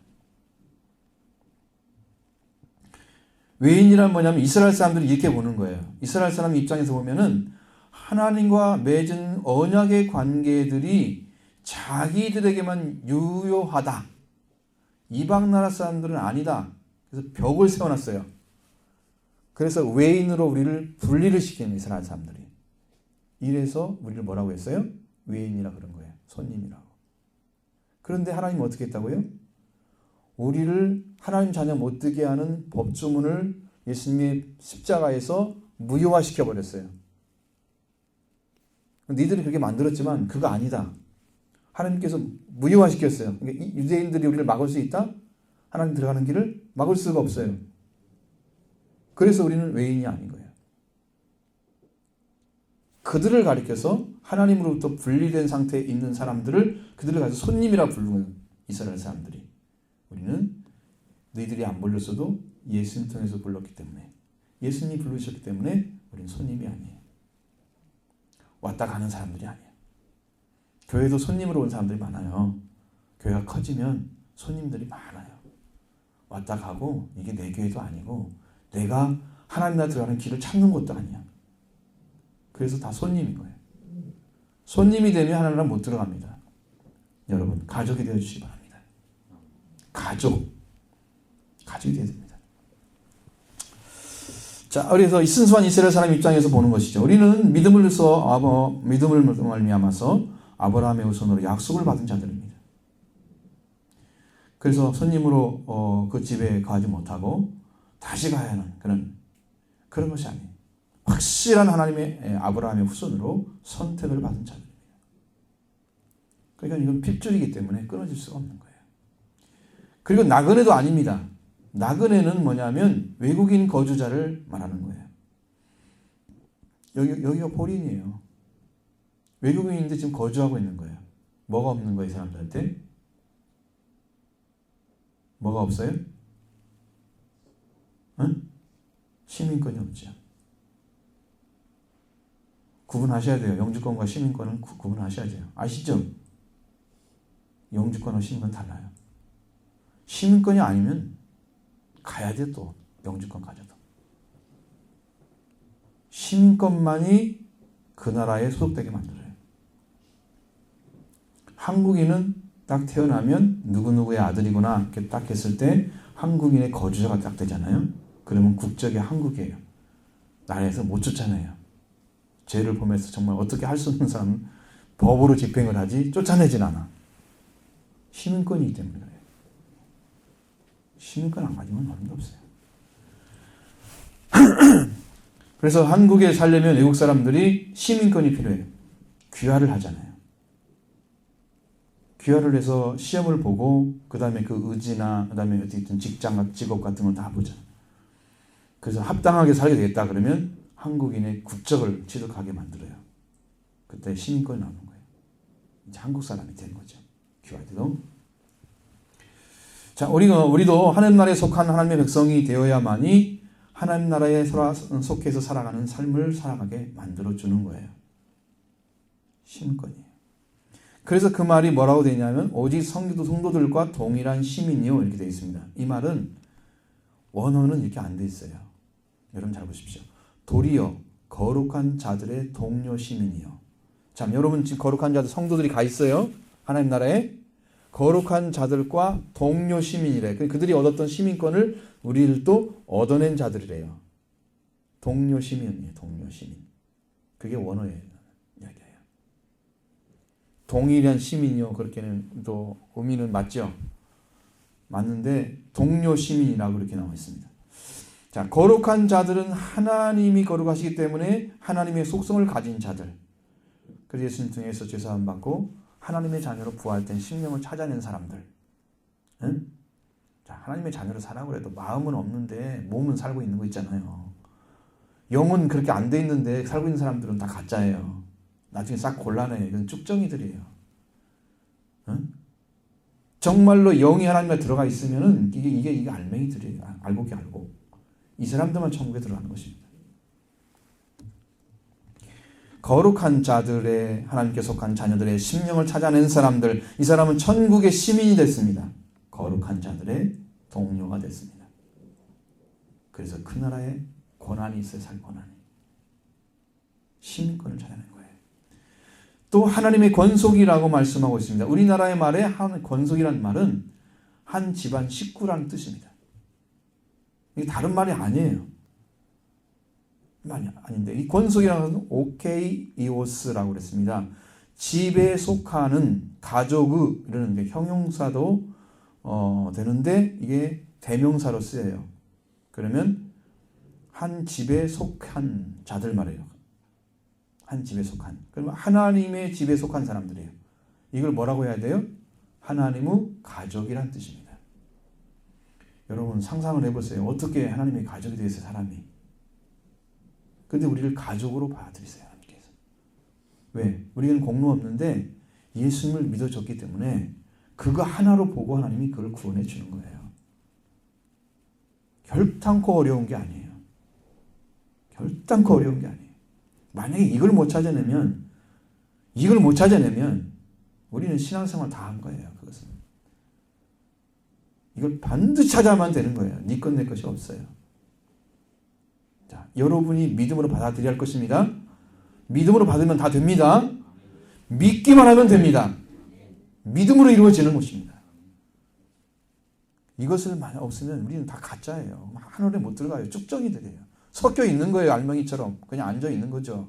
외인이란 뭐냐면 이스라엘 사람들이 이렇게 보는 거예요. 이스라엘 사람 입장에서 보면은 하나님과 맺은 언약의 관계들이 자기들에게만 유효하다. 이방 나라 사람들은 아니다. 그래서 벽을 세워놨어요. 그래서 외인으로 우리를 분리를 시키는 이스라엘 사람들이. 이래서 우리를 뭐라고 했어요? 외인이라 그런 거예요. 손님이라고. 그런데 하나님은 어떻게 했다고요? 우리를 하나님 자녀 못 되게 하는 법조문을 예수님의 십자가에서 무효화시켜 버렸어요. 니들이 그렇게 만들었지만 그거 아니다. 하나님께서 무효화시켰어요. 그러니까 유대인들이 우리를 막을 수 있다? 하나님 들어가는 길을 막을 수가 없어요. 그래서 우리는 외인이 아닌 거예요. 그들을 가리켜서 하나님으로부터 분리된 상태에 있는 사람들을 그들을 가서 손님이라 부르는 이스라엘 사람들이. 우리는 너희들이 안 불렀어도 예수님 통해서 불렀기 때문에, 예수님이 부르셨기 때문에 우리는 손님이 아니에요. 왔다 가는 사람들이 아니에요. 교회도 손님으로 온 사람들이 많아요. 교회가 커지면 손님들이 많아요. 왔다 가고 이게 내 교회도 아니고 내가 하나님 나라 들어가는 길을 찾는 것도 아니야. 그래서 다 손님인 거예요. 손님이 되면 하나님 나라 못 들어갑니다. 여러분 가족이 되어주시기 바랍니다. 가족이 되어야 됩니다. 자, 그래서 이 순수한 이스라엘 사람 입장에서 보는 것이죠. 우리는 믿음을 말미암아서 아브라함의 후손으로 약속을 받은 자들입니다. 그래서 손님으로 그 집에 가지 못하고 다시 가야 하는 그런 것이 아니에요. 확실한 하나님의 아브라함의 후손으로 선택을 받은 자들입니다. 그러니까 이건 핏줄이기 때문에 끊어질 수가 없는 거예요. 그리고 나그네도 아닙니다. 나그네는 뭐냐면 외국인 거주자를 말하는 거예요. 여기가 포린이에요. 외국인인데 지금 거주하고 있는 거예요. 뭐가 없는 거예요, 이 사람들한테? 뭐가 없어요? 응? 시민권이 없죠. 구분하셔야 돼요. 영주권과 시민권은 구분하셔야 돼요. 아시죠? 영주권과 시민권 달라요. 시민권이 아니면 가야 돼. 또 영주권 가져도 시민권만이 그 나라에 소속되게 만들어요. 한국인은 딱 태어나면 누구누구의 아들이구나 이렇게 딱 했을 때 한국인의 거주자가 딱 되잖아요. 그러면 국적이 한국이에요. 나라에서 못 쫓아내요. 죄를 범해서 정말 어떻게 할 수 없는 사람은 법으로 집행을 하지 쫓아내진 않아. 시민권이기 때문에 그래요. 시민권 안 가지면 어림도 없어요. 그래서 한국에 살려면 외국 사람들이 시민권이 필요해요. 귀화를 하잖아요. 귀화를 해서 시험을 보고 그 다음에 그 의지나 그 다음에 어쨌든 직장, 직업 같은 걸 다 보잖아요. 그래서 합당하게 살게 되겠다 그러면 한국인의 국적을 취득하게 만들어요. 그때 시민권이 나오는 거예요. 이제 한국 사람이 되는 거죠. 귀화할 때도. 자, 우리도 하나님 나라에 속한 하나님의 백성이 되어야만이 하나님 나라에 속해서 살아가는 삶을 살아가게 만들어주는 거예요. 시민권이에요. 그래서 그 말이 뭐라고 되냐면 오직 성도들과 동일한 시민이요 이렇게 되어 있습니다. 이 말은 원어는 이렇게 안 돼 있어요. 여러분 잘 보십시오. 도리어 거룩한 자들의 동료 시민이요. 자, 여러분 지금 거룩한 자들 성도들이 가 있어요. 하나님 나라에 거룩한 자들과 동료 시민이래. 그들이 얻었던 시민권을 우리들도 얻어낸 자들이래요. 동료 시민이에요. 동료 시민. 그게 원어예요. 이야기예요. 동일한 시민이요. 그렇게는 또 의미는 맞죠. 맞는데 동료 시민이라고 그렇게 나와 있습니다. 자, 거룩한 자들은 하나님이 거룩하시기 때문에 하나님의 속성을 가진 자들. 그래서 예수님 통해서 죄사함 받고 하나님의 자녀로 부활된 심령을 찾아낸 사람들. 응? 자, 하나님의 자녀로 살라고 해도 마음은 없는데 몸은 살고 있는 거 있잖아요. 영은 그렇게 안 돼 있는데 살고 있는 사람들은 다 가짜예요. 나중에 싹 곤란해요. 이건 쭉정이들이에요. 응? 정말로 영이 하나님에 들어가 있으면은 이게 알맹이들이에요. 알곡이 알고. 이 사람들만 천국에 들어가는 것입니다. 거룩한 자들의 하나님께 속한 자녀들의 심령을 찾아낸 사람들, 이 사람은 천국의 시민이 됐습니다. 거룩한 자들의 동료가 됐습니다. 그래서 그 나라에 권한이 있어요. 살 권한이. 시민권을 찾아낸 거예요. 또 하나님의 권속이라고 말씀하고 있습니다. 우리나라의 말에 권속이라는 말은 한 집안 식구라는 뜻입니다. 이게 다른 말이 아니에요. 말이 아닌데 이 권속이라는 것은 오케이이오스라고 그랬습니다. 집에 속하는 가족의 이런 게 형용사도 되는데 이게 대명사로 쓰여요. 그러면 한 집에 속한 자들 말이에요. 한 집에 속한. 그러면 하나님의 집에 속한 사람들이에요. 이걸 뭐라고 해야 돼요? 하나님의 가족이란 뜻입니다. 여러분 상상을 해보세요. 어떻게 하나님의 가족이 되겠어요, 사람이. 근데 우리를 가족으로 받아들이세요, 하나님께서. 왜? 우리는 공로 없는데 예수님을 믿어줬기 때문에 그거 하나로 보고 하나님이 그걸 구원해 주는 거예요. 결단코 어려운 게 아니에요. 결단코 어려운 게 아니에요. 만약에 이걸 못 찾아내면 우리는 신앙생활 다 한 거예요. 그것은. 이걸 반드시 찾아야만 되는 거예요. 네 것 내 것이 없어요. 자, 여러분이 믿음으로 받아들여야 할 것입니다. 믿음으로 받으면 다 됩니다. 믿기만 하면 됩니다. 믿음으로 이루어지는 것입니다. 이것을 만약 없으면 우리는 다 가짜예요. 하늘에 못 들어가요. 쭉정이들이에요. 섞여 있는 거예요. 알맹이처럼. 그냥 앉아 있는 거죠.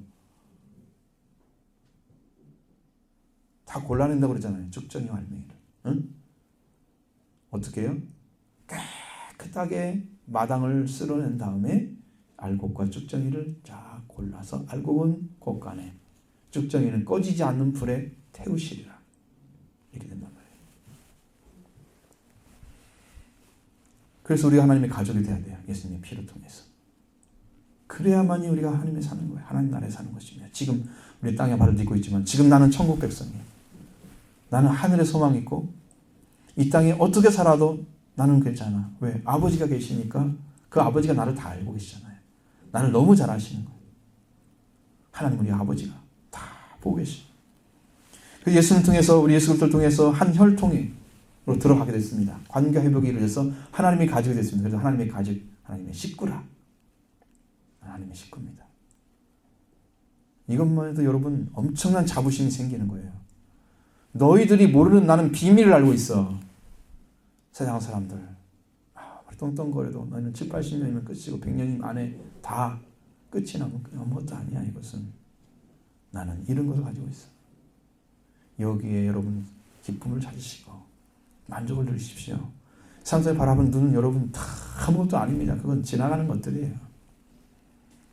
다 골라낸다고 그러잖아요. 쭉정이와 알맹이를. 응? 어떻게 해요? 깨끗하게 마당을 쓸어낸 다음에 알곡과 쭉정이를 쫙 골라서 알곡은 곳간에, 쭉정이는 꺼지지 않는 불에 태우시리라. 이렇게 된단 말이에요. 그래서 우리가 하나님의 가족이 돼야 돼요. 예수님의 피를 통해서. 그래야만이 우리가 하나님에 사는 거예요. 하나님 나라에 사는 것입니다. 지금 우리 땅에 발을 딛고 있지만 지금 나는 천국 백성이에요. 나는 하늘에 소망이 있고 이 땅에 어떻게 살아도 나는 괜찮아. 왜? 아버지가 계시니까 그 아버지가 나를 다 알고 계시잖아요. 나를 너무 잘 아시는 거예요. 하나님 우리 아버지가 다 보고 계시죠. 그 예수를 통해서 우리 예수 그리스도를 통해서 한 혈통으로 들어가게 됐습니다. 관계 회복이 이루어져서 하나님의 가족이 됐습니다. 그래서 하나님의 가족, 하나님의 식구라. 하나님의 식구입니다. 이것만 해도 여러분 엄청난 자부심이 생기는 거예요. 너희들이 모르는 나는 비밀을 알고 있어. 세상 사람들 떵떵거려도 너희는 7, 80년이면 끝이고 100년 안에 다 끝이 나면 아무것도 아니야. 이것은 나는 이런 것을 가지고 있어. 여기에 여러분 기쁨을 찾으시고 만족을 누리십시오. 세상을 바라보는 눈은 여러분 다 아무것도 아닙니다. 그건 지나가는 것들이에요.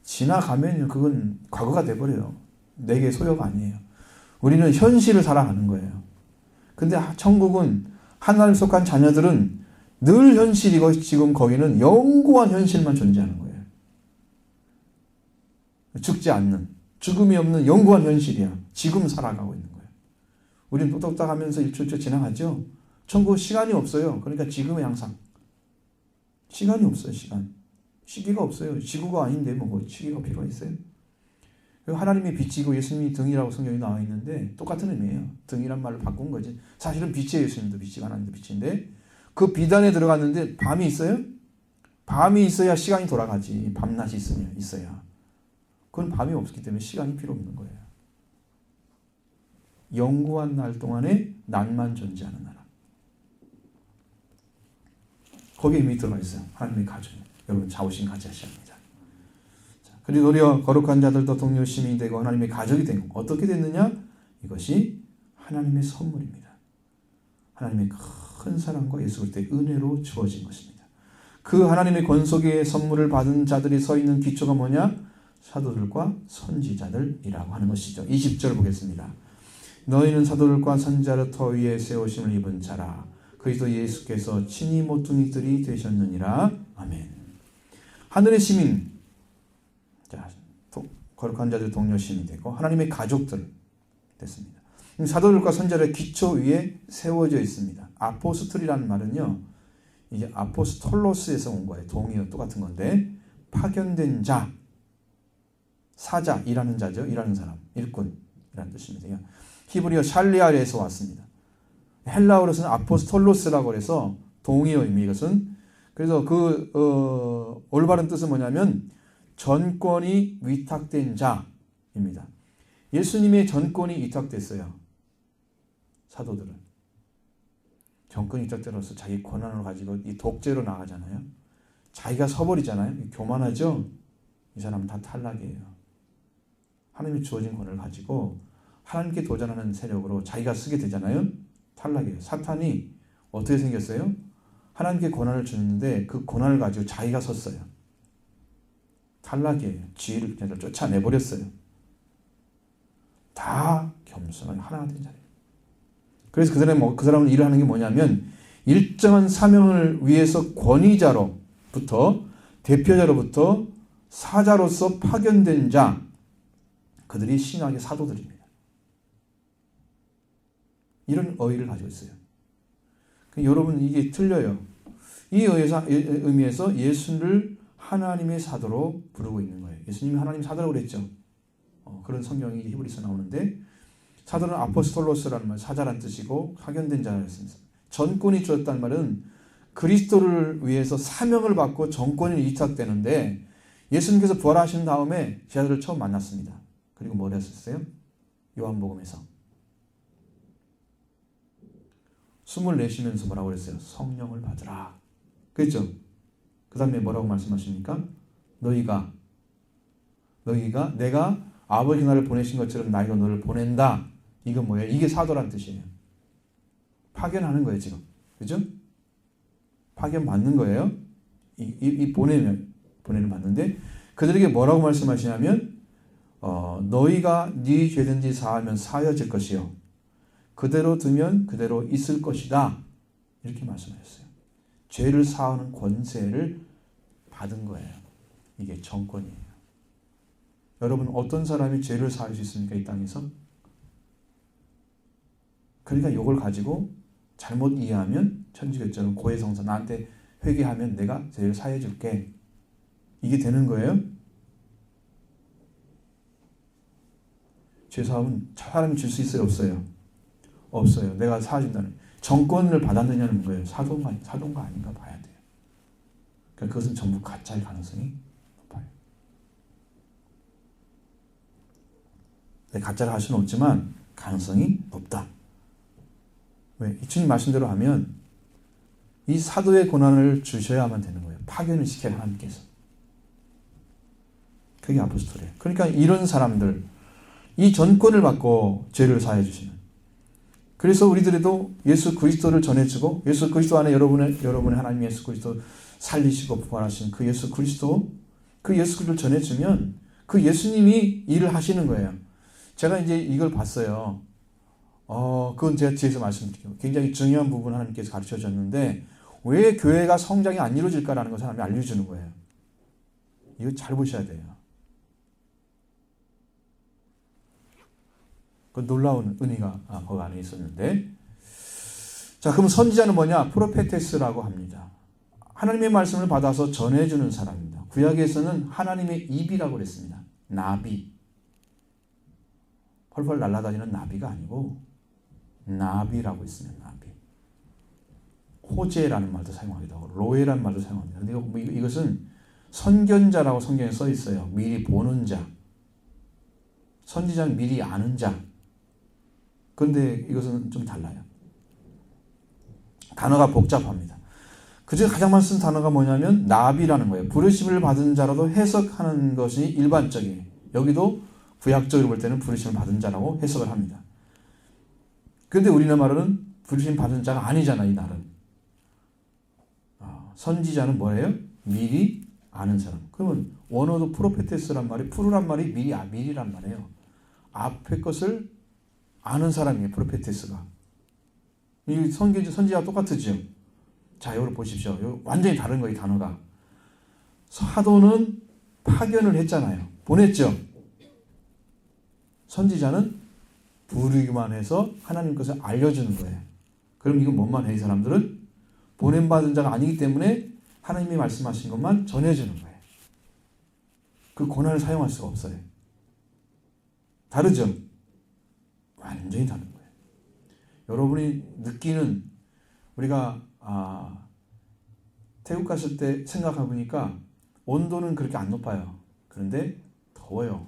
지나가면 그건 과거가 돼버려요. 내게 소요가 아니에요. 우리는 현실을 살아가는 거예요. 근데 천국은 하나님 속한 자녀들은 늘 현실이고 지금 거기는 영구한 현실만 존재하는 거예요. 죽지 않는, 죽음이 없는 영구한 현실이야. 지금 살아가고 있는 거예요. 우리는 똑똑딱 하면서 일초일초 지나가죠. 천국은 시간이 없어요. 그러니까 지금의 항상. 시간이 없어요. 시기가 없어요. 지구가 아닌데 뭐 시기가 필요가 있어요? 하나님의 빛이고 예수님이 등이라고 성경이 나와 있는데 똑같은 의미예요. 등이란 말을 바꾼 거지. 사실은 빛이에요. 예수님도 빛이고 하나님도 빛인데 그 빛 안에 들어갔는데 밤이 있어요? 밤이 있어야 시간이 돌아가지. 밤낮이 있어야. 그건 밤이 없기 때문에 시간이 필요 없는 거예요. 영구한 날 동안에 낮만 존재하는 나라. 거기에 이미 들어가 있어요. 하나님의 가족. 여러분 자부심 가지셔야 합니다. 그리고 우리와 거룩한 자들도 동료 시민이 되고 하나님의 가족이 되고 어떻게 됐느냐? 이것이 하나님의 선물입니다. 하나님의 큰 사랑과 예수 그리스도의 은혜로 주어진 것입니다. 그 하나님의 권속의 선물을 받은 자들이 서 있는 기초가 뭐냐? 사도들과 선지자들이라고 하는 것이죠. 20절 보겠습니다. 너희는 사도들과 선지자를 터 위에 세우심을 입은 자라. 그리스도 예수께서 친히 모퉁이들이 되셨느니라. 아멘. 하늘의 시민, 자, 거룩한 자들 동료 시민이 되고 하나님의 가족들 됐습니다. 사도들과 선지자의 기초 위에 세워져 있습니다. 아포스톨이라는 말은요, 이게 아포스톨로스에서 온 거예요. 동의어 똑같은 건데 파견된 자, 사자, 일하는 자죠. 일하는 사람, 일꾼이라는 뜻입니다. 히브리어 샬리알에서 왔습니다. 헬라어로서는 아포스톨로스라고 해서 동의어입니다. 이것은 그래서 올바른 뜻은 뭐냐면 전권이 위탁된 자입니다. 예수님의 전권이 위탁됐어요. 사도들은 전권이 위탁되어서 자기 권한을 가지고 이 독재로 나가잖아요. 자기가 서버리잖아요. 교만하죠? 이 사람은 다 탈락이에요. 하나님이 주어진 권을 가지고 하나님께 도전하는 세력으로 자기가 쓰게 되잖아요. 탈락이에요. 사탄이 어떻게 생겼어요? 하나님께 권한을 주는데 그 권한을 가지고 자기가 섰어요. 탈락이에요. 지혜를 그냥 쫓아내버렸어요. 다 겸손하게 하나가 된 자리예요. 그래서 그 사람은 일을 하는 게 뭐냐면 일정한 사명을 위해서 권위자로부터 대표자로부터 사자로서 파견된 자, 그들이 신학의 사도들입니다. 이런 어휘를 가지고 있어요. 여러분 이게 틀려요. 이 의미에서 예수를 하나님의 사도로 부르고 있는 거예요. 예수님이 하나님의 사도라고 그랬죠. 그런 성경이 히브리서 나오는데 사도는 아포스톨로스라는 말, 사자란 뜻이고 파견된 자였습니다. 전권이 주었다는 말은 그리스도를 위해서 사명을 받고 정권이 위탁되는데 예수님께서 부활하신 다음에 제자들을 처음 만났습니다. 그리고 뭘 했었어요? 요한복음에서 숨을 내쉬면서 뭐라고 그랬어요? 성령을 받으라. 그랬죠? 그 다음에 뭐라고 말씀하십니까? 너희가 내가 아버지 나를 보내신 것처럼 나이도 너를 보낸다. 이건 뭐예요? 이게 사도란 뜻이에요. 파견하는 거예요, 지금. 그죠? 파견 받는 거예요. 보내는 받는데 그들에게 뭐라고 말씀하시냐면 너희가 네 죄든지 사하면 사여질 것이요. 그대로 두면 그대로 있을 것이다. 이렇게 말씀하셨어요. 죄를 사하는 권세를 받은 거예요. 이게 정권이에요. 여러분 어떤 사람이 죄를 사할 수 있습니까? 이 땅에서? 그러니까 이걸 가지고 잘못 이해하면 천주교처럼 고해성사 나한테 회개하면 내가 죄를 사해 줄게. 이게 되는 거예요? 죄 사함은 사람이 줄 수 있어요? 없어요? 없어요. 내가 사해준다는 정권을 받았느냐는 거예요. 사도인가 아닌가 봐야 돼요. 그러니까 그것은 전부 가짜일 가능성이 높아요. 가짜를 할 수는 없지만 가능성이 높다. 왜? 이 주님 말씀대로 하면 이 사도의 권한을 주셔야만 되는 거예요. 파견을 시켜야 하나님께서. 그게 아포스톨이에요. 그러니까 이런 사람들, 이 전권을 받고 죄를 사해 주시는. 그래서 우리들에도 예수 그리스도를 전해주고 예수 그리스도 안에 여러분의 하나님 예수 그리스도 살리시고 부활하신 그 예수 그리스도를 전해주면 그 예수님이 일을 하시는 거예요. 제가 이제 이걸 봤어요. 그건 제가 뒤에서 말씀드릴게요. 굉장히 중요한 부분 하나님께서 가르쳐 줬는데 왜 교회가 성장이 안 이루어질까라는 것을 하나님이 알려주는 거예요. 이거 잘 보셔야 돼요. 그 놀라운 은혜가 거기 안에 있었는데, 자, 그럼 선지자는 뭐냐? 프로페테스라고 합니다. 하나님의 말씀을 받아서 전해주는 사람입니다. 구약에서는 하나님의 입이라고 그랬습니다. 나비. 펄펄 날아다니는 나비가 아니고 나비라고 있습니다. 나비. 호재라는 말도 사용하기도 하고 로에라는 말도 사용합니다. 근데 이것은 선견자라고 성경에 써 있어요. 미리 보는 자. 선지자는 미리 아는 자. 그런데 이것은 좀 달라요. 단어가 복잡합니다. 그중에 가장 많이 쓴 단어가 뭐냐면 나비라는 거예요. 부르심을 받은 자라도 해석하는 것이 일반적이에요. 여기도 구약적으로 볼 때는 부르심을 받은 자라고 해석을 합니다. 그런데 우리나라 말로는 부르심 받은 자가 아니잖아, 이 날은. 선지자는 뭐예요? 미리 아는 사람. 그러면 원어도 프로페테스란 말이, 프루란 말이 미리란 말이에요. 앞의 것을 아는 사람이에요, 프로페테스가. 이 선지자와 똑같으죠? 자, 여기 보십시오. 여기 완전히 다른 거예요, 단어가. 사도는 파견을 했잖아요. 보냈죠? 선지자는 부르기만 해서 하나님 것을 알려주는 거예요. 그럼 이건 뭔만 해, 이 사람들은? 보냄받은 자가 아니기 때문에 하나님이 말씀하신 것만 전해주는 거예요. 그 권한을 사용할 수가 없어요. 다르죠? 완전히 다른 거예요. 여러분이 느끼는, 우리가 태국 갔을 때 생각해 보니까 온도는 그렇게 안 높아요. 그런데 더워요.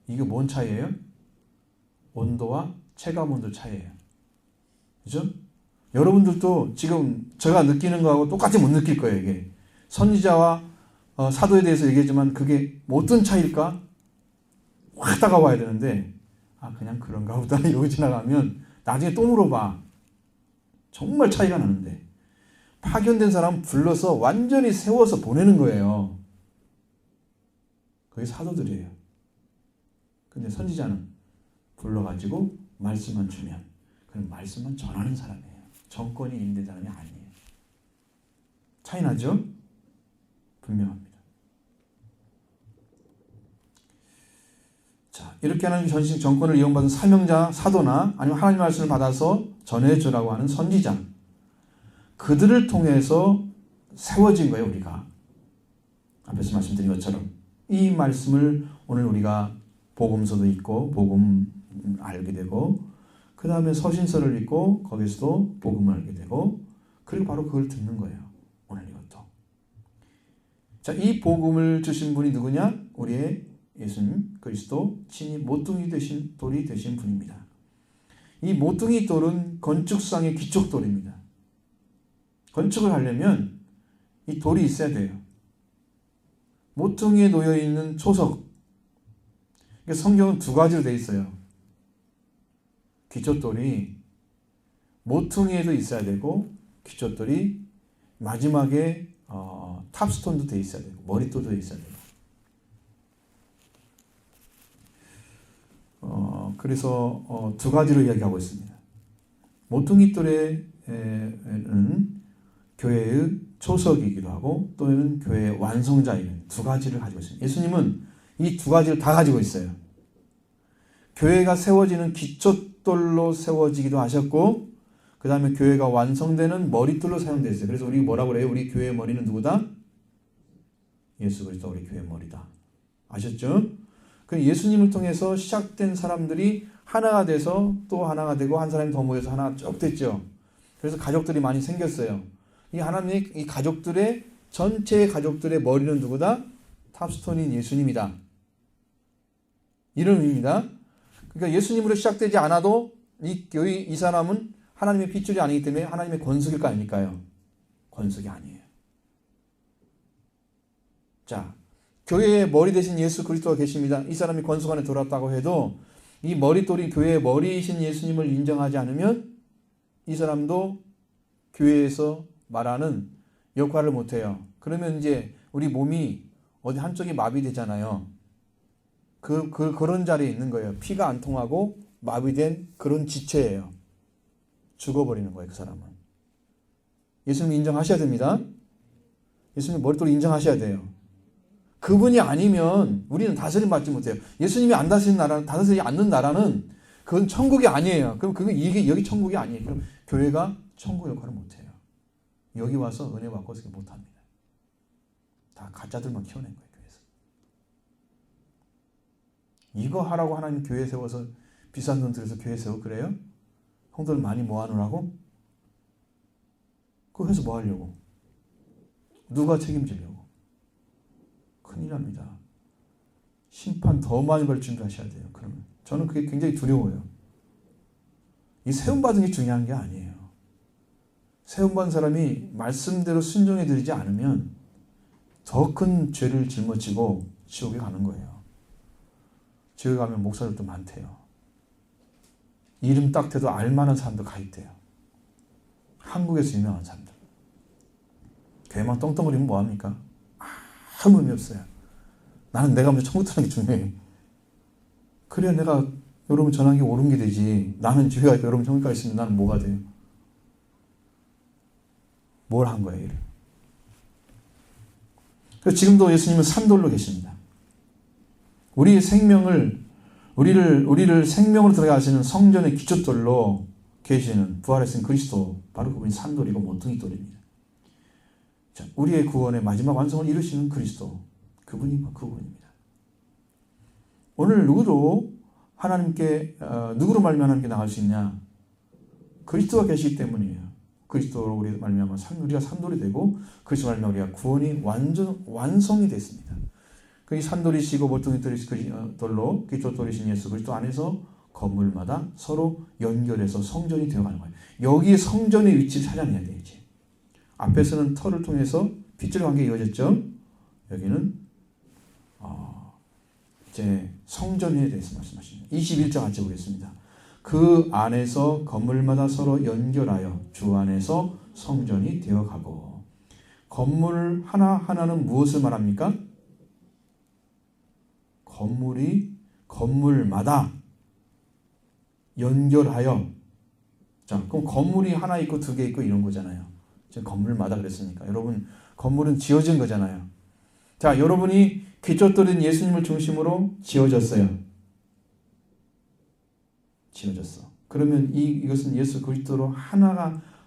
이게 뭔 차이예요? 온도와 체감 온도 차이예요. 그죠? 여러분들도 지금 제가 느끼는 거하고 똑같이 못 느낄 거예요, 이게. 선지자와 사도에 대해서 얘기했지만 그게 어떤 차이일까? 확 다가와야 되는데 그냥 그런가 보다 이러고 지나가면 나중에 또 물어봐. 정말 차이가 나는데 파견된 사람 불러서 완전히 세워서 보내는 거예요. 그게 사도들이에요. 근데 선지자는 불러가지고 말씀만 주면 그럼 말씀만 전하는 사람이에요. 정권이 있는 사람이 아니에요. 차이 나죠? 분명합니다. 자, 이렇게 하는 전신 정권을 이용받은 사명자, 사도나 아니면 하나님의 말씀을 받아서 전해주라고 하는 선지자, 그들을 통해서 세워진 거예요. 우리가 앞에서 말씀드린 것처럼 이 말씀을 오늘 우리가 복음서도 읽고 복음 알게 되고 그 다음에 서신서를 읽고 거기서도 복음을 알게 되고 그리고 바로 그걸 듣는 거예요. 오늘 이것도. 자, 이 복음을 주신 분이 누구냐? 우리의 예수님 그리스도 친히 모퉁이 되신 돌이 되신 분입니다. 이 모퉁이 돌은 건축상의 기초돌입니다. 건축을 하려면 이 돌이 있어야 돼요. 모퉁이에 놓여 있는 초석. 성경은 두 가지로 되어 있어요. 기초돌이 모퉁이에도 있어야 되고 기초돌이 마지막에 탑스톤도 되어 있어야 되고 머릿돌도 되어 있어야 되고. 그래서 두 가지로 이야기하고 있습니다. 모퉁이 돌에는 교회의 초석이기도 하고 또는 교회의 완성자이는 두 가지를 가지고 있습니다. 예수님은 이 두 가지를 다 가지고 있어요. 교회가 세워지는 기초돌로 세워지기도 하셨고 그 다음에 교회가 완성되는 머릿돌로 사용되어 있어요. 그래서 우리 뭐라고 그래요? 우리 교회의 머리는 누구다? 예수 그리스도 우리 교회의 머리다. 아셨죠? 그 예수님을 통해서 시작된 사람들이 하나가 돼서 또 하나가 되고 한 사람이 더 모여서 하나가 쭉 됐죠. 그래서 가족들이 많이 생겼어요. 이 하나님의 이 가족들의 전체 가족들의 머리는 누구다? 탑스톤인 예수님이다. 이런 의미입니다. 그러니까 예수님으로 시작되지 않아도 이 사람은 하나님의 핏줄이 아니기 때문에 하나님의 권속일 거 아닐까요? 권속이 아니에요. 자, 교회의 머리 대신 예수 그리스도가 계십니다. 이 사람이 권속 안에 들어왔다고 해도 이 머릿돌이 교회의 머리이신 예수님을 인정하지 않으면 이 사람도 교회에서 말하는 역할을 못해요. 그러면 이제 우리 몸이 어디 한쪽이 마비되잖아요. 그런 자리에 있는 거예요. 피가 안 통하고 마비된 그런 지체예요. 죽어버리는 거예요, 그 사람은. 예수님 인정하셔야 됩니다. 예수님 머릿돌 인정하셔야 돼요. 그분이 아니면 우리는 다스림 받지 못해요. 예수님이 안 다스리는 나라는, 다스리지 않는 나라는 그건 천국이 아니에요. 그럼 이게 여기 천국이 아니에요. 그럼 교회가 천국 역할을 못해요. 여기 와서 은혜 받고 못합니다. 다 가짜들만 키워낸 거예요, 교회에서. 이거 하라고 하나님 교회 세워서 비싼 돈 들여서 교회 세워 그래요? 성도들 많이 모아놓으라고? 그거 해서 뭐 하려고? 누가 책임지려고? 큰일 납니다. 심판 더 많이 받을 준비하셔야 돼요. 그러면 저는 그게 굉장히 두려워요. 이 세움받은 게 중요한 게 아니에요. 세움받은 사람이 말씀대로 순종해 드리지 않으면 더 큰 죄를 짊어지고 지옥에 가는 거예요. 지옥에 가면 목사들도 많대요. 이름 딱 대도 알만한 사람도 가입돼요. 한국에서 유명한 사람들. 교회만 떵떵거리면 뭐합니까? 아무 의미 없어요. 나는 내가 먼저 천국 들어가는 게 중요해. 그래야 내가 여러분 전환기 옳은 게 되지. 나는 지옥에 가니까 여러분 천국 가 있으면 나는 뭐가 돼요? 뭘 한 거예요, 이를? 그래서 지금도 예수님은 산돌로 계십니다. 우리의 생명을 우리를 생명으로 들어가시는 성전의 기초돌로 계시는 부활하신 그리스도, 바로 그분이 산돌이고 모퉁이돌입니다. 자, 우리의 구원의 마지막 완성을 이루시는 그리스도, 그분이 그분입니다. 오늘 누구로 누구로 말미암아 하나님께 나갈 수 있냐? 그리스도가 계시기 때문이에요. 그리스도로 우리 말미암아 우리가 산돌이 되고 그리스도 말미암아 우리가 구원이 완성이 됐습니다. 그 산돌이시고 모퉁이돌로 기초돌이신 예수 그리스도 안에서 건물마다 서로 연결해서 성전이 되어가는 거예요. 여기에 성전의 위치를 찾아내야 되지. 앞에서는 터를 통해서 핏줄 관계 이어졌죠. 여기는 이제 성전에 대해서 말씀하십니다. 21절 같이 보겠습니다. 그 안에서 건물마다 서로 연결하여 주 안에서 성전이 되어가고. 건물 하나하나는 무엇을 말합니까? 건물마다 연결하여. 자, 그럼 건물이 하나 있고 두 개 있고 이런 거잖아요. 지금 건물마다 그랬으니까. 여러분, 건물은 지어진 거잖아요. 자, 여러분이 기초들은 예수님을 중심으로 지어졌어요. 지어졌어. 그러면 이것은 예수 그리스도로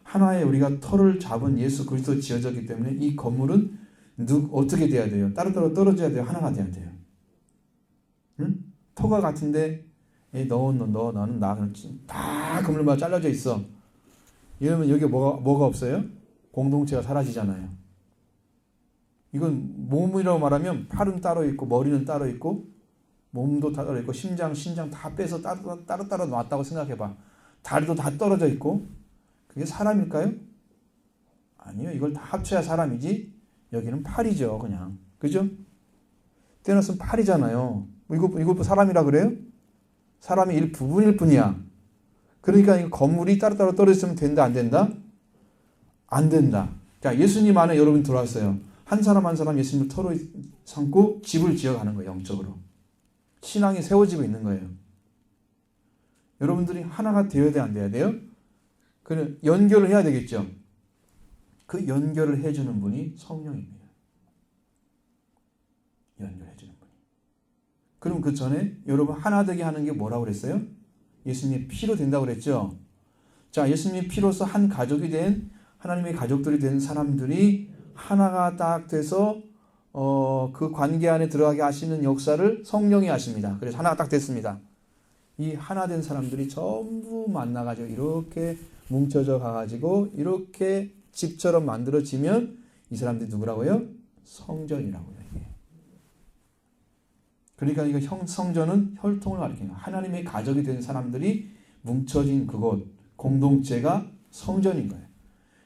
하나의 우리가 터를 잡은 예수 그리스도 지어졌기 때문에 이 건물은 어떻게 돼야 돼요? 따로따로 떨어져야 돼요? 하나가 돼야 돼요? 응? 터가 같은데 너는 나 다 건물마다 잘라져 있어. 이러면 여기 뭐가 없어요? 공동체가 사라지잖아요. 이건 몸이라고 말하면 팔은 따로 있고 머리는 따로 있고 몸도 따로 있고 심장, 신장 다 빼서 따로 놨다고 생각해봐. 다리도 다 떨어져 있고 그게 사람일까요? 아니요. 이걸 다 합쳐야 사람이지. 여기는 팔이죠. 그냥. 그죠? 떼어놨으면 팔이잖아요. 이거 사람이라 그래요? 사람이 일부분일 뿐이야. 그러니까 이 건물이 따로따로 떨어져 있으면 된다 안 된다? 안 된다. 자, 예수님 안에 여러분 들어왔어요. 한 사람 한 사람 예수님을 터로 삼고 집을 지어가는 거예요. 영적으로. 신앙이 세워지고 있는 거예요. 여러분들이 하나가 되어야 돼, 안 돼야 돼요? 그는 연결을 해야 되겠죠. 그 연결을 해주는 분이 성령입니다. 연결해주는 분이. 그럼 그 전에 여러분 하나 되게 하는 게 뭐라고 그랬어요? 예수님의 피로 된다고 그랬죠. 자, 예수님의 피로서 한 가족이 된 하나님의 가족들이 된 사람들이 하나가 딱 돼서 그 관계 안에 들어가게 하시는 역사를 성령이 하십니다. 그래서 하나가 딱 됐습니다. 이 하나 된 사람들이 전부 만나가지고 이렇게 뭉쳐져 가가지고 이렇게 집처럼 만들어지면 이 사람들이 누구라고요? 성전이라고요. 이게. 그러니까 이거 성전은 혈통을 가리키는 하나님의 가족이 된 사람들이 뭉쳐진 그곳 공동체가 성전인 거예요.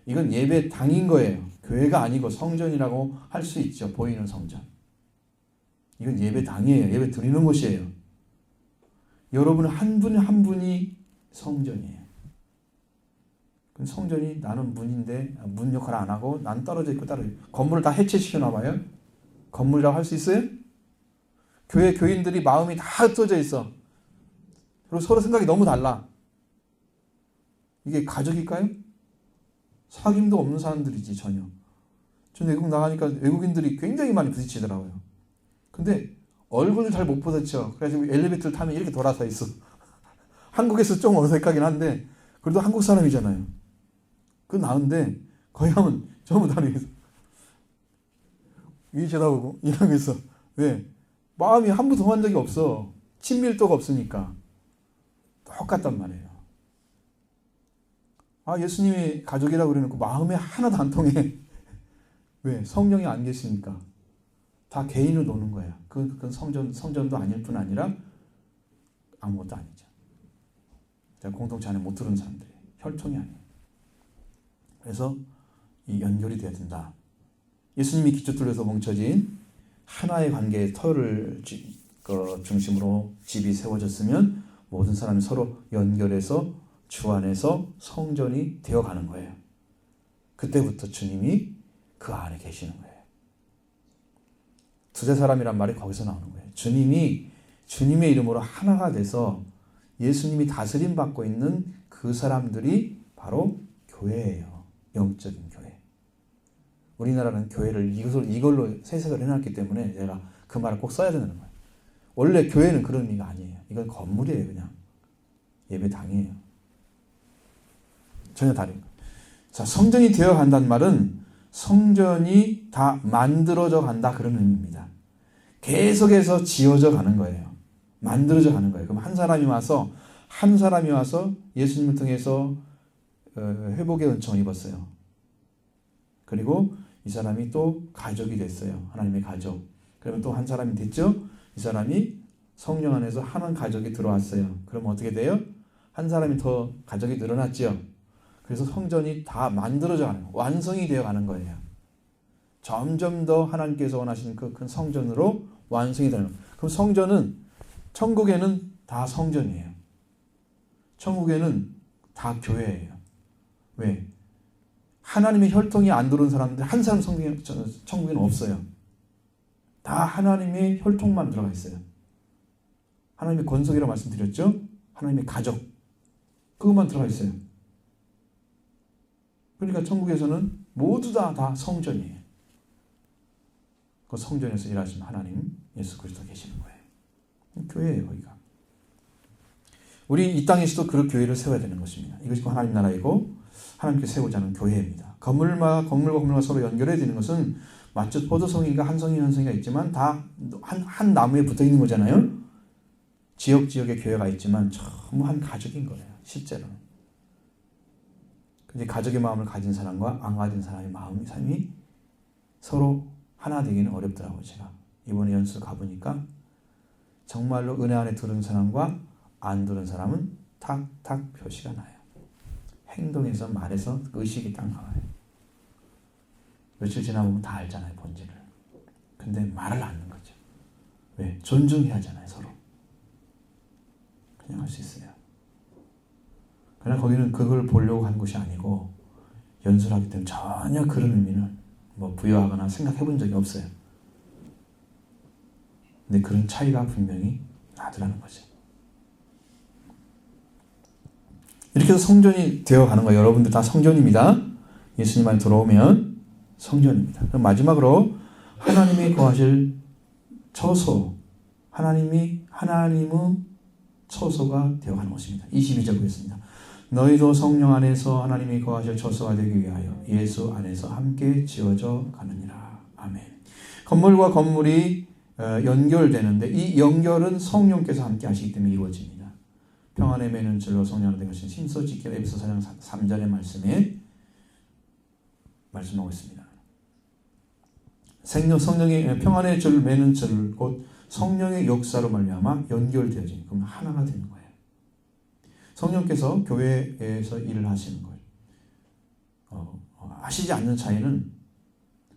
이건 예배당인 거예요. 교회가 아니고 성전이라고 할 수 있죠. 보이는 성전. 이건 예배당이에요. 예배 드리는 곳이에요. 여러분 한 분 한 분이 성전이에요. 그럼 성전이 나는 문인데 문 역할을 안 하고 난 떨어져 있고 건물을 다 해체시켜놔 봐요. 건물이라고 할 수 있어요? 교회 교인들이 마음이 다 흩어져 있어. 그리고 서로 생각이 너무 달라. 이게 가족일까요? 사귐도 없는 사람들이지 전혀. 전 외국 나가니까 외국인들이 굉장히 많이 부딪히더라고요. 근데 얼굴을 잘 못 부딪혀. 그래서 엘리베이터를 타면 이렇게 돌아서 있어. 한국에서 좀 어색하긴 한데 그래도 한국 사람이잖아요. 그건 나은데 거기 가면 전부 다 이렇게 위에 쳐다보고 이러면서 왜? 마음이 한 번 통한 적이 없어. 친밀도가 없으니까. 똑같단 말이에요. 아, 예수님이 가족이라고 그래놓고 마음에 하나도 안 통해. 왜? 성령이 안 계시니까. 다 개인을 노는 거야. 그건 성전도 아닐 뿐 아니라 아무것도 아니죠. 공동체 안에 못 들어오는 사람들이. 혈통이 아니에요. 그래서 이 연결이 돼야 된다. 예수님이 기초틀에서 뭉쳐진 하나의 관계의 터를 중심으로 집이 세워졌으면 모든 사람이 서로 연결해서 주 안에서 성전이 되어가는 거예요. 그때부터 주님이 그 안에 계시는 거예요. 두세 사람이란 말이 거기서 나오는 거예요. 주님이 주님의 이름으로 하나가 돼서 예수님이 다스림 받고 있는 그 사람들이 바로 교회예요. 영적인 교회. 우리나라는 교회를 이걸로 세색을 해놨기 때문에 제가 그 말을 꼭 써야 되는 거예요. 원래 교회는 그런 의미가 아니에요. 이건 건물이에요. 그냥 예배당이에요. 전혀 다른 거예요. 자, 성전이 되어 간다는 말은 성전이 다 만들어져 간다 그런 의미입니다. 계속해서 지어져 가는 거예요. 만들어져 가는 거예요. 그럼 한 사람이 와서 예수님을 통해서 회복의 은총을 입었어요. 그리고 이 사람이 또 가족이 됐어요. 하나님의 가족. 그러면 또 한 사람이 됐죠? 이 사람이 성령 안에서 하나님 가족이 들어왔어요. 그럼 어떻게 돼요? 한 사람이 더 가족이 늘어났죠. 그래서 성전이 다 만들어져 가는 거예요. 완성이 되어 가는 거예요. 점점 더 하나님께서 원하시는 그 큰 성전으로 완성이 되는 거예요. 그럼 성전은 천국에는 다 성전이에요. 천국에는 다 교회예요. 왜? 하나님의 혈통이 안 들어온 사람들 한 사람 천국에는 없어요. 다 하나님의 혈통만 들어가 있어요. 하나님의 권속이라고 말씀드렸죠? 하나님의 가족. 그것만 들어가 있어요. 그러니까 천국에서는 모두 다 성전이에요. 그 성전에서 일하시는 하나님 예수 그리스도 계시는 거예요. 교회예요, 거기가. 우리 이 땅에서도 그 교회를 세워야 되는 것입니다. 이것이 하나님 나라이고 하나님께 세우고자 하는 교회입니다. 건물과 건물과 서로 연결해야 되는 것은 마치 포도송이가 한 송이 한 송이가 있지만 다 한 나무에 붙어 있는 거잖아요. 지역에 교회가 있지만 전부 한 가족인 거예요. 실제로는. 근데 가족의 마음을 가진 사람과 안 가진 사람의 삶이 서로 하나 되기는 어렵더라고요. 제가 이번에 연수 가보니까 정말로 은혜 안에 들은 사람과 안 들은 사람은 탁탁 표시가 나요. 행동에서 말에서 의식이 딱 나와요. 며칠 지나보면 다 알잖아요, 본질을. 근데 말을 않는 거죠. 왜? 존중해야 하잖아요, 서로. 그냥 할 수 있어요. 그러나 거기는 그걸 보려고 한 곳이 아니고 연수를 하기 때문에 전혀 그런 의미는 부여하거나 생각해 본 적이 없어요. 근데 그런 차이가 분명히 나더라는 거죠. 이렇게 해서 성전이 되어가는 거예요. 여러분들 다 성전입니다. 예수님 안에 들어오면 성전입니다. 그럼 마지막으로 하나님이 거하실 처소, 하나님의 처소가 되어가는 것입니다. 22절 보겠습니다. 너희도 성령 안에서 하나님이 거하실 처소가 되기 위하여 예수 안에서 함께 지어져 가느니라. 아멘. 건물과 건물이 연결되는데 이 연결은 성령께서 함께 하시기 때문에 이루어집니다. 평안에 매는 줄로 성령을 된 것은 힘써 지키라. 에베소 4장 3절의 말씀에 말씀하고 있습니다. 성령의 평안의 줄 매는 줄 곧 성령의 역사로 말미암아 연결되어지는 그럼 하나가 되는 거예요. 성령께서 교회에서 일을 하시는 거예요. 하시지 않는 차이는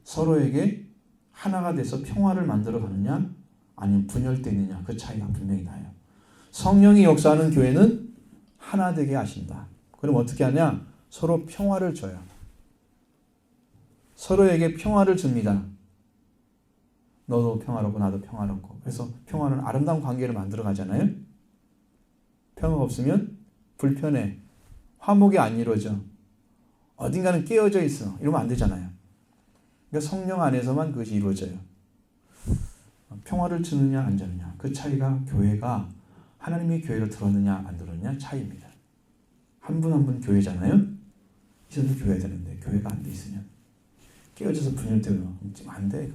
서로에게 하나가 돼서 평화를 만들어 가느냐 아니면 분열되느냐 그 차이가 분명히 나요. 성령이 역사하는 교회는 하나 되게 하신다. 그럼 어떻게 하냐? 서로 평화를 줘요. 서로에게 평화를 줍니다. 너도 평화롭고 나도 평화롭고. 그래서 평화는 아름다운 관계를 만들어 가잖아요. 평화가 없으면 불편해. 화목이 안 이루어져. 어딘가는 깨어져 있어. 이러면 안 되잖아요. 그러니까 성령 안에서만 그것이 이루어져요. 평화를 주느냐 안 주느냐 그 차이가 교회가 하나님의 교회로 들어느냐 안 들어느냐 차이입니다. 한 분 한 분 교회잖아요. 이 사람도 교회가 되는데 교회가 안 돼 있으면 깨어져서 분열되면 안 돼.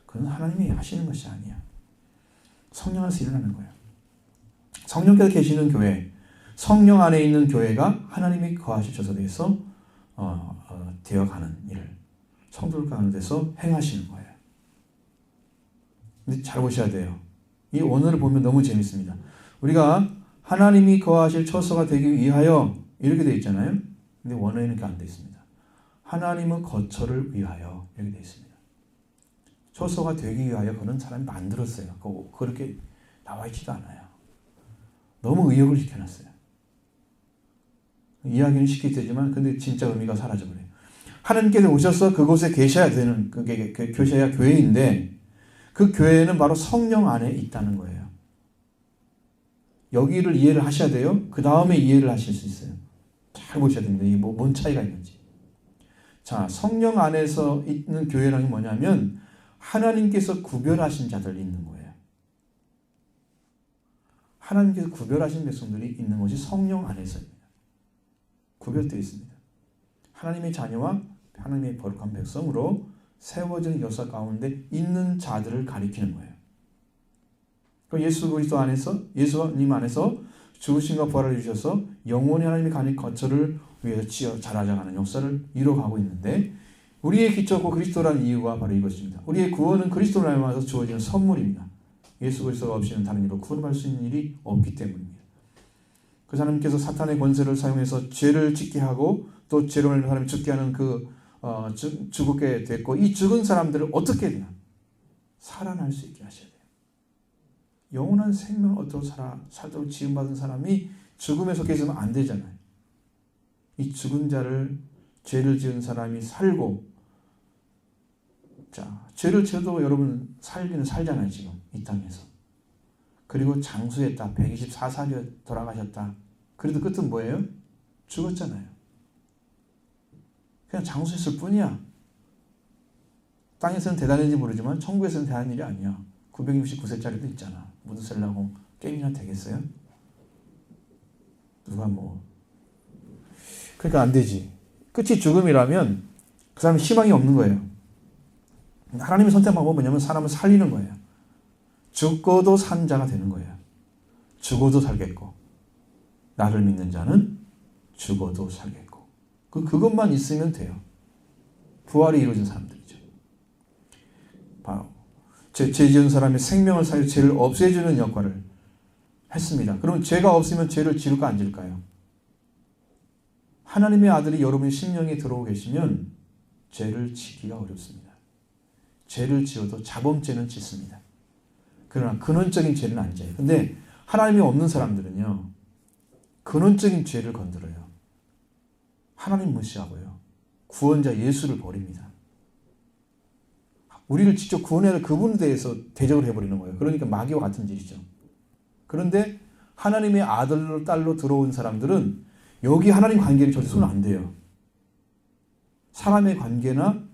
그건 하나님이 하시는 것이 아니야. 성령 안에서 일어나는 거예요. 성령께서 계시는 교회, 성령 안에 있는 교회가 하나님이 거하실 처소에서 되어가는 일을 성도들 가운데서 행하시는 거예요. 근데 잘 보셔야 돼요. 이 원어를 보면 너무 재밌습니다. 우리가 하나님이 거하실 처소가 되기 위하여 이렇게 되어 있잖아요. 근데 원어에는 그렇게 안 되어 있습니다. 하나님은 거처를 위하여 이렇게 되어 있습니다. 처소가 되기 위하여 그런 사람이 만들었어요. 그렇게 나와 있지도 않아요. 너무 의역을 시켜놨어요. 이야기는 쉽게 되지만 근데 진짜 의미가 사라져버려요. 하나님께서 오셔서 그곳에 계셔야 되는 그게 계셔야 교회인데 그 교회는 바로 성령 안에 있다는 거예요. 여기를 이해를 하셔야 돼요. 그 다음에 이해를 하실 수 있어요. 잘 보셔야 됩니다. 이게 뭔 차이가 있는지. 자, 성령 안에서 있는 교회라는 게 뭐냐면 하나님께서 구별하신 자들이 있는 거예요. 하나님께서 구별하신 백성들이 있는 것이 성령 안에서입니다. 구별되어 있습니다. 하나님의 자녀와 하나님의 거룩한 백성으로 세워진 역사 가운데 있는 자들을 가리키는 거예요. 예수 그리스도 안에서 예수님 안에서 죽으심과 부활을 이루셔서 영원히 하나님의 가는 거처를 위해서 지어 자라자가는 역사를 이루어가고 있는데 우리의 기초고 그리스도라는 이유가 바로 이것입니다. 우리의 구원은 그리스도로 말미암아서 주어지는 선물입니다. 예수 그리스도가 없이는 다른 이로 구원할 수 있는 일이 없기 때문입니다. 그 하나님께서 사탄의 권세를 사용해서 죄를 짓게 하고 또 죄로 인해 사람이 죽게 하는 그 죽게 됐고 이 죽은 사람들을 어떻게 되냐? 살아날 수 있게 하셔야 돼요. 영원한 생명을 얻도록 살도록 지음받은 사람이 죽음에 속해 있으면 안 되잖아요. 이 죽은 자를 죄를 지은 사람이 살고 자 죄를 지어도 여러분 살기는 살잖아요. 지금 이 땅에서. 그리고 장수했다. 124살이 돌아가셨다. 그래도 끝은 뭐예요? 죽었잖아요. 그냥 장수했을 뿐이야. 땅에서는 대단한지 모르지만 천국에서는 대단한 일이 아니야. 969세짜리도 있잖아. 무드셀라고 게임이나 되겠어요? 누가 뭐 그러니까 안 되지. 끝이 죽음이라면 그 사람은 희망이 없는 거예요. 하나님의 선택 방법은 뭐냐면 사람을 살리는 거예요. 죽고도 산 자가 되는 거예요. 죽어도 살겠고 나를 믿는 자는 죽어도 살겠고 그것만 있으면 돼요. 부활이 이루어진 사람들이죠. 바로 죄 지은 사람의 생명을 살려 죄를 없애주는 역할을 했습니다. 그럼 죄가 없으면 죄를 지을까 안 지을까요? 하나님의 아들이 여러분의 심령에 들어오고 계시면 죄를 지기가 어렵습니다. 죄를 지어도 자범죄는 짓습니다. 그러나 근원적인 죄는 안 져요. 근데 하나님이 없는 사람들은요. 근원적인 죄를 건드려요. 하나님 무시하고요. 구원자 예수를 버립니다. 우리를 직접 구원해야 그분에 대해서 대적을 해버리는 거예요. 그러니까 마귀와 같은 짓이죠. 그런데 하나님의 아들로 딸로 들어온 사람들은 여기 하나님 관계를 절대 손 안 대요. 사람의 관계나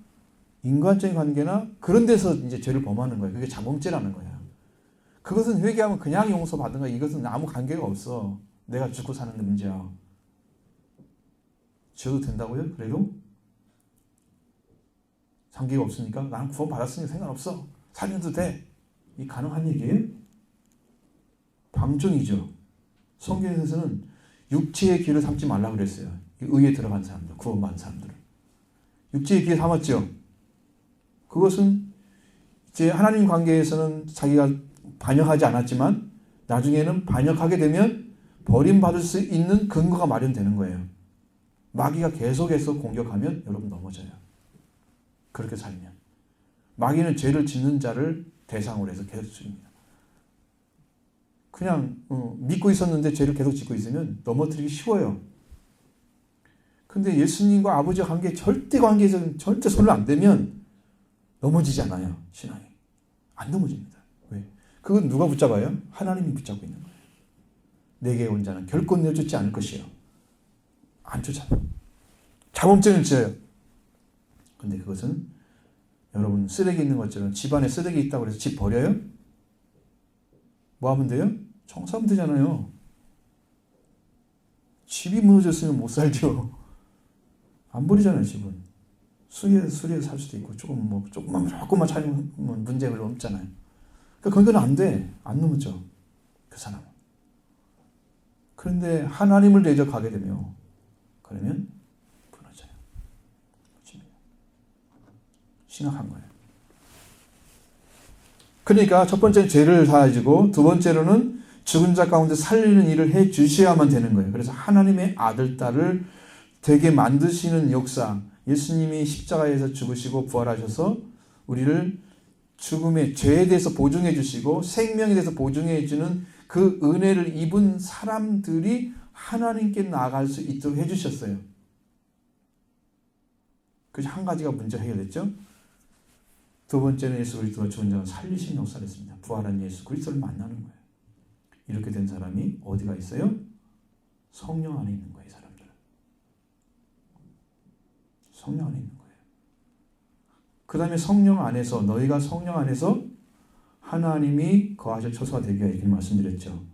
인간적인 관계나 그런 데서 이제 죄를 범하는 거예요. 그게 자범죄라는 거예요. 그것은 회개하면 그냥 용서받은 거야. 이것은 아무 관계가 없어. 내가 죽고 사는 문제야. 지어도 된다고요? 그래도? 관계가 없으니까 나는 구원 받았으니까 상관없어. 살려도 돼. 이 가능한 얘기예요? 방종이죠. 성경에서는 육체의 길을 삼지 말라고 그랬어요. 의에 들어간 사람들, 구원받은 사람들은. 육체의 길을 삼았죠. 그것은 이제 하나님 관계에서는 자기가 반역하지 않았지만 나중에는 반역하게 되면 버림받을 수 있는 근거가 마련되는 거예요. 마귀가 계속해서 공격하면 여러분 넘어져요. 그렇게 살면. 마귀는 죄를 짓는 자를 대상으로 해서 계속 죽입니다. 그냥 믿고 있었는데 죄를 계속 짓고 있으면 넘어뜨리기 쉬워요. 근데 예수님과 아버지와 관계에서 절대 손을 안 대면 넘어지지 않아요. 신앙이. 안 넘어집니다. 왜? 그건 누가 붙잡아요? 하나님이 붙잡고 있는 거예요. 내게 온 자는 결코 내쫓지 않을 것이요. 안 쫓아요. 자범죄는 지어요. 근데 그것은 여러분 쓰레기 있는 것처럼 집안에 쓰레기 있다고 해서 집 버려요? 뭐 하면 돼요? 청소하면 되잖아요. 집이 무너졌으면 못 살죠. 안 버리잖아요, 집은. 수리해서 살 수도 있고, 조금만 차리면 문제가 별로 없잖아요. 그러니까 거기는 안 돼. 안 넘어져. 그 사람은. 그런데 하나님을 대적하게 되면, 그러면 무너져요. 심각한 거예요. 그러니까 첫 번째는 죄를 사하시고, 두 번째로는 죽은 자 가운데 살리는 일을 해 주셔야만 되는 거예요. 그래서 하나님의 아들, 딸을 되게 만드시는 역사, 예수님이 십자가에서 죽으시고 부활하셔서 우리를 죽음의 죄에 대해서 보증해 주시고 생명에 대해서 보증해 주는 그 은혜를 입은 사람들이 하나님께 나아갈 수 있도록 해 주셨어요. 그래서 한 가지가 문제 해결됐죠. 두 번째는 예수 그리스도가 죽은 자를 살리신 역사를 했습니다. 부활한 예수 그리스도를 만나는 거예요. 이렇게 된 사람이 어디가 있어요? 성령 안에 있는 거예요. 이 사람들은. 성령 안에 있는 거예요. 그 다음에 성령 안에서 너희가 성령 안에서 하나님이 거하실 처소가 되게 이렇게 말씀드렸죠.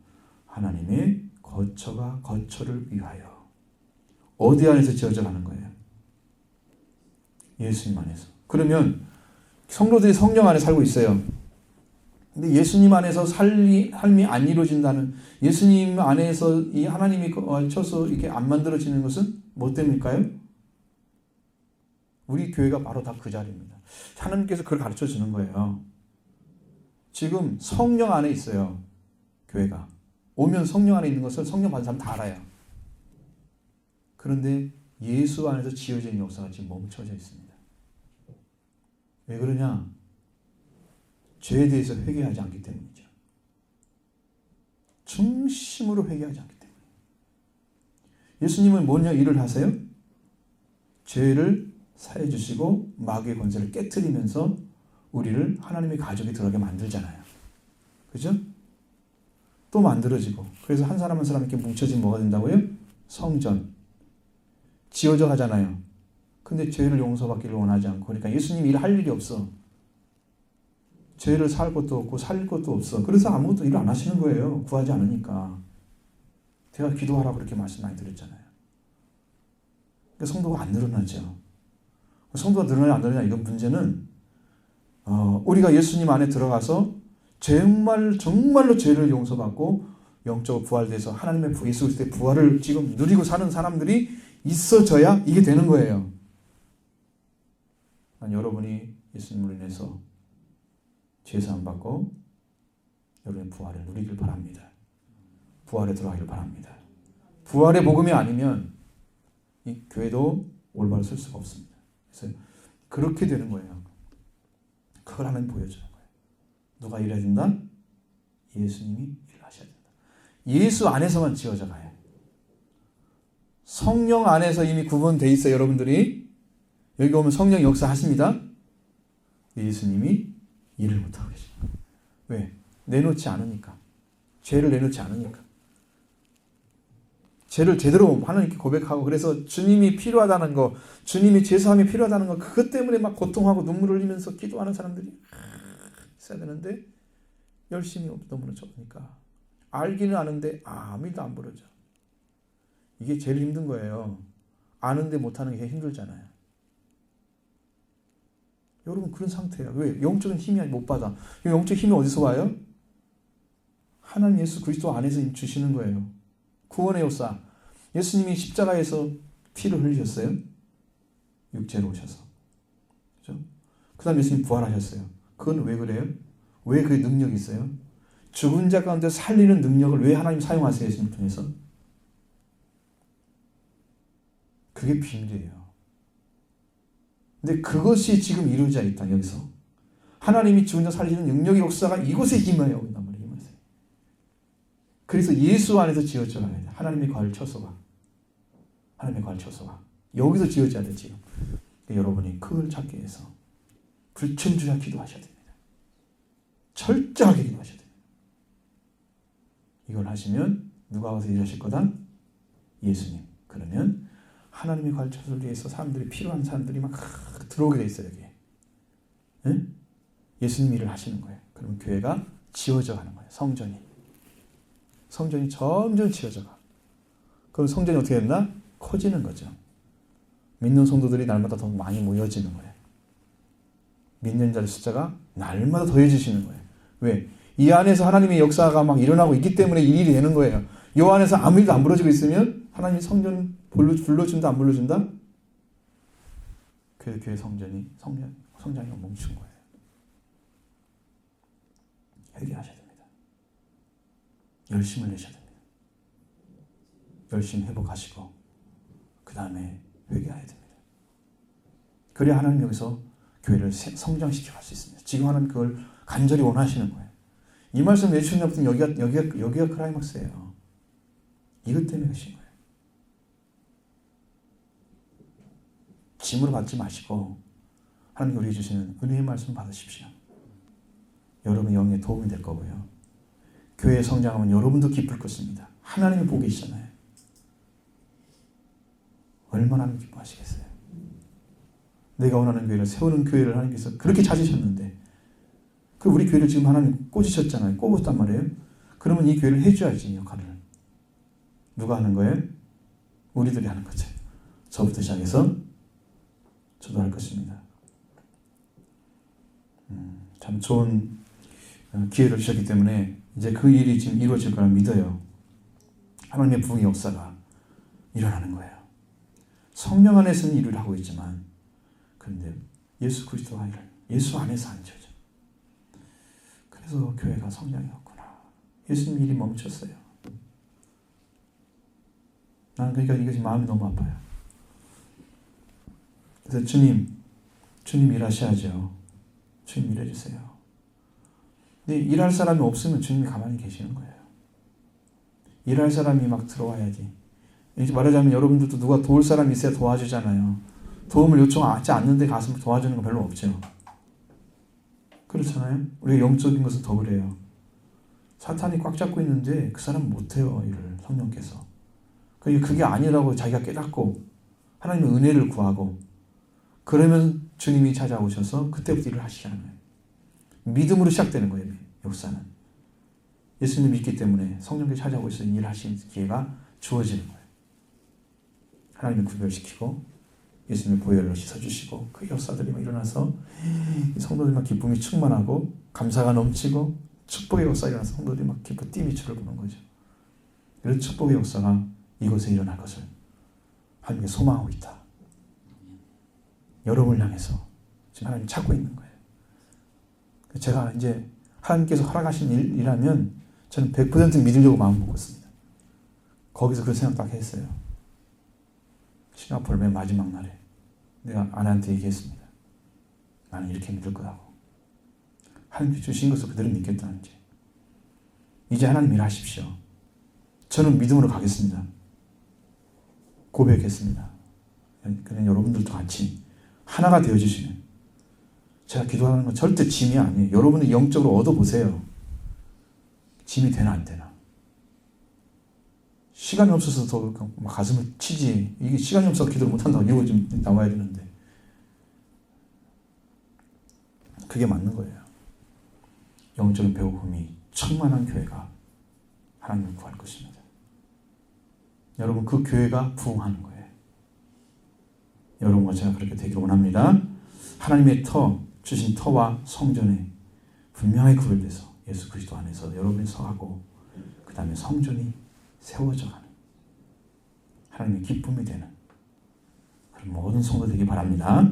하나님의 거처가 거처를 위하여. 어디 안에서 지어져 가는 거예요? 예수님 안에서. 그러면 성도들이 성령 안에 살고 있어요. 근데 예수님 안에서 삶이 안 이루어진다는, 예수님 안에서 이 하나님이 거쳐서 이렇게 안 만들어지는 것은 뭐 때문일까요? 우리 교회가 바로 다 그 자리입니다. 하나님께서 그걸 가르쳐 주는 거예요. 지금 성령 안에 있어요. 교회가. 오면 성령 안에 있는 것을 성령 받은 사람 다 알아요. 그런데 예수 안에서 지어진 역사가 지금 멈춰져 있습니다. 왜 그러냐? 죄에 대해서 회개하지 않기 때문이죠. 중심으로 회개하지 않기 때문에. 예수님은 뭐냐 일을 하세요? 죄를 사해 주시고 마귀의 권세를 깨트리면서 우리를 하나님의 가족이 들어가게 만들잖아요. 그죠? 또 만들어지고. 그래서 한 사람 한 사람 이렇게 뭉쳐지면 뭐가 된다고요? 성전. 지어져 가잖아요. 근데 죄를 용서받기를 원하지 않고. 그러니까 예수님이 일할 일이 없어. 죄를 살 것도 없고 살릴 것도 없어. 그래서 아무것도 일을 안 하시는 거예요. 구하지 않으니까. 제가 기도하라고 그렇게 말씀 많이 드렸잖아요. 그러니까 성도가 안 늘어나죠. 성도가 늘어나냐 안 늘어나냐 이건 문제는 우리가 예수님 안에 들어가서 정말로 죄를 용서받고 영적으로 부활돼서 하나님의 예수 그리스도의 부활을 지금 누리고 사는 사람들이 있어져야 이게 되는 거예요. 여러분이 예수님으로 인해서 죄사함 받고 여러분의 부활을 누리길 바랍니다. 부활에 들어가길 바랍니다. 부활의 복음이 아니면 이 교회도 올바로 쓸 수가 없습니다. 그래서 그렇게 되는 거예요. 그걸 하나님 보여주는 거예요. 누가 일해야 된다? 예수님이 일을 하셔야 된다. 예수 안에서만 지어져 가요. 성령 안에서 이미 구분되어 있어요. 여러분들이 여기 오면 성령 역사하십니다. 예수님이 일을 못하고 계십니다. 왜? 내놓지 않으니까. 죄를 내놓지 않으니까. 죄를 제대로 하나님께 고백하고 그래서 주님이 필요하다는 거, 주님이 죄사함이 필요하다는 거 그것 때문에 막 고통하고 눈물을 흘리면서 기도하는 사람들이 있어야 되는데 열심히 너무나 적으니까 알기는 아는데 아무 일도 안 벌어져. 이게 제일 힘든 거예요. 아는데 못하는 게 힘들잖아요. 여러분 그런 상태예요. 왜? 영적인 힘이 못 받아. 영적 힘이 어디서 와요? 하나님 예수 그리스도 안에서 주시는 거예요. 구원의 역사. 예수님이 십자가에서 피를 흘리셨어요. 육체로 오셔서. 그죠? 그 다음에 예수님 부활하셨어요. 그건 왜 그래요? 왜 그 능력이 있어요? 죽은 자 가운데 살리는 능력을 왜 하나님 사용하세요? 예수님 통해서? 그게 비밀이에요. 근데 그것이 지금 이루어져 있다. 여기서. 하나님이 죽은 자 살리는 능력의 역사가 이곳에 임하여 온단 말이에요. 그래서 예수 안에서 지어져 가야 돼. 하나님의 과를 쳐서가. 하나님의 과를 쳐서가. 여기서 지어져야 돼 지금. 여러분이 그걸 찾기 위해서 불천주야 기도하셔야 됩니다. 철저하게 기도하셔야 됩니다. 이걸 하시면 누가 와서 일하실 거다? 예수님. 그러면 하나님의 과를 쳐서를 위해서 사람들이 필요한 사람들이 막 들어오게 돼 있어요. 여기에. 응? 예수님 일을 하시는 거예요. 그러면 교회가 지어져 가는 거예요. 성전이 점점 지어져 가. 그럼 성전이 어떻게 됐나? 커지는 거죠. 믿는 성도들이 날마다 더 많이 모여지는 거예요. 믿는 자의 숫자가 날마다 더해지시는 거예요. 왜? 이 안에서 하나님의 역사가 막 일어나고 있기 때문에 이 일이 되는 거예요. 이 안에서 아무 일도 안 벌어지고 있으면 하나님 성전 불러준다 안 불러준다? 그래서 교회 성장이 멈춘 거예요. 회개하셔야 됩니다. 열심을 내셔야 됩니다. 열심히 회복하시고 그 다음에 회개해야 됩니다. 그래야 하나님 여기서 교회를 성장시켜 갈 수 있습니다. 지금 하나님 그걸 간절히 원하시는 거예요. 이 말씀 내주신 분은 여기가 크라이막스예요. 이것 때문에 하신 거예요. 짐으로 받지 마시고 하나님 우리에게 주시는 은혜의 말씀 받으십시오. 여러분 영에 도움이 될 거고요. 교회에 성장하면 여러분도 기쁠 것입니다. 하나님이 보고 계시잖아요. 얼마나 하나님 기뻐하시겠어요. 내가 원하는 교회를 세우는 교회를 하나님께서 그렇게 찾으셨는데 그 우리 교회를 지금 하나님 꽂으셨잖아요. 꼽았단 말이에요. 그러면 이 교회를 해줘야지 역할을. 누가 하는 거예요? 우리들이 하는 거죠. 저부터 시작해서 저도 할 것입니다. 참 좋은 기회를 주셨기 때문에 이제 그 일이 지금 이루어질 거라 믿어요. 하나님의 부흥의 역사가 일어나는 거예요. 성령 안에서는 일을 하고 있지만 그런데 예수 그리스도와 일을 예수 안에서 안 지어져. 그래서 교회가 성장이 없구나. 예수님 일이 멈췄어요. 나는 그러니까 이것이 마음이 너무 아파요. 그래서 주님 일하셔야죠. 주님 일해주세요. 근데 일할 사람이 없으면 주님이 가만히 계시는 거예요. 일할 사람이 막 들어와야지. 이제 말하자면 여러분들도 누가 도울 사람이 있어야 도와주잖아요. 도움을 요청하지 않는데 가서 도와주는 건 별로 없죠. 그렇잖아요. 우리가 영적인 것은 더 그래요. 사탄이 꽉 잡고 있는데 그 사람은 못해요. 일을 성령께서. 그게 아니라고 자기가 깨닫고 하나님의 은혜를 구하고 그러면 주님이 찾아오셔서 그때부터 일을 하시잖아요. 믿음으로 시작되는 거예요. 역사는. 예수님 믿기 때문에 성령께서 찾아오셔서 일하시는 기회가 주어지는 거예요. 하나님을 구별시키고 예수님의 보혈로 씻어주시고 그 역사들이 막 일어나서 성도들이 막 기쁨이 충만하고 감사가 넘치고 축복의 역사가 일어나서 성도들이 막 기뻐 띠미추를 부는 거죠. 이런 축복의 역사가 이곳에 일어날 것을 하나님께 소망하고 있다. 여러분을 향해서 지금 하나님 찾고 있는 거예요. 제가 이제 하나님께서 허락하신 일이라면 저는 100% 믿으려고 마음 먹고 있습니다. 거기서 그런 생각 딱 했어요. 싱가포르 맨 마지막 날에 내가 아내한테 얘기했습니다. 나는 이렇게 믿을 거라고. 하나님께 주신 것을 그대로 믿겠다는지. 이제 하나님 일하십시오. 저는 믿음으로 가겠습니다. 고백했습니다. 그냥 여러분들도 같이 하나가 되어주시면 제가 기도하는 건 절대 짐이 아니에요. 여러분이 영적으로 얻어보세요. 짐이 되나 안 되나. 시간이 없어서 더 막 가슴을 치지. 이게 시간이 없어서 기도를 못한다고 이거 좀 나와야 되는데. 그게 맞는 거예요. 영적인 배고픔이 충만한 교회가 하나님을 구할 것입니다. 여러분 그 교회가 부흥하는 거예요. 여러분과 제가 그렇게 되길 원합니다. 하나님의 터, 주신 터와 성전에 분명히 구별돼서 예수 그리스도 안에서 여러분이 서하고 그 다음에 성전이 세워져 가는 하나님의 기쁨이 되는 그런 모든 성도 되기 바랍니다.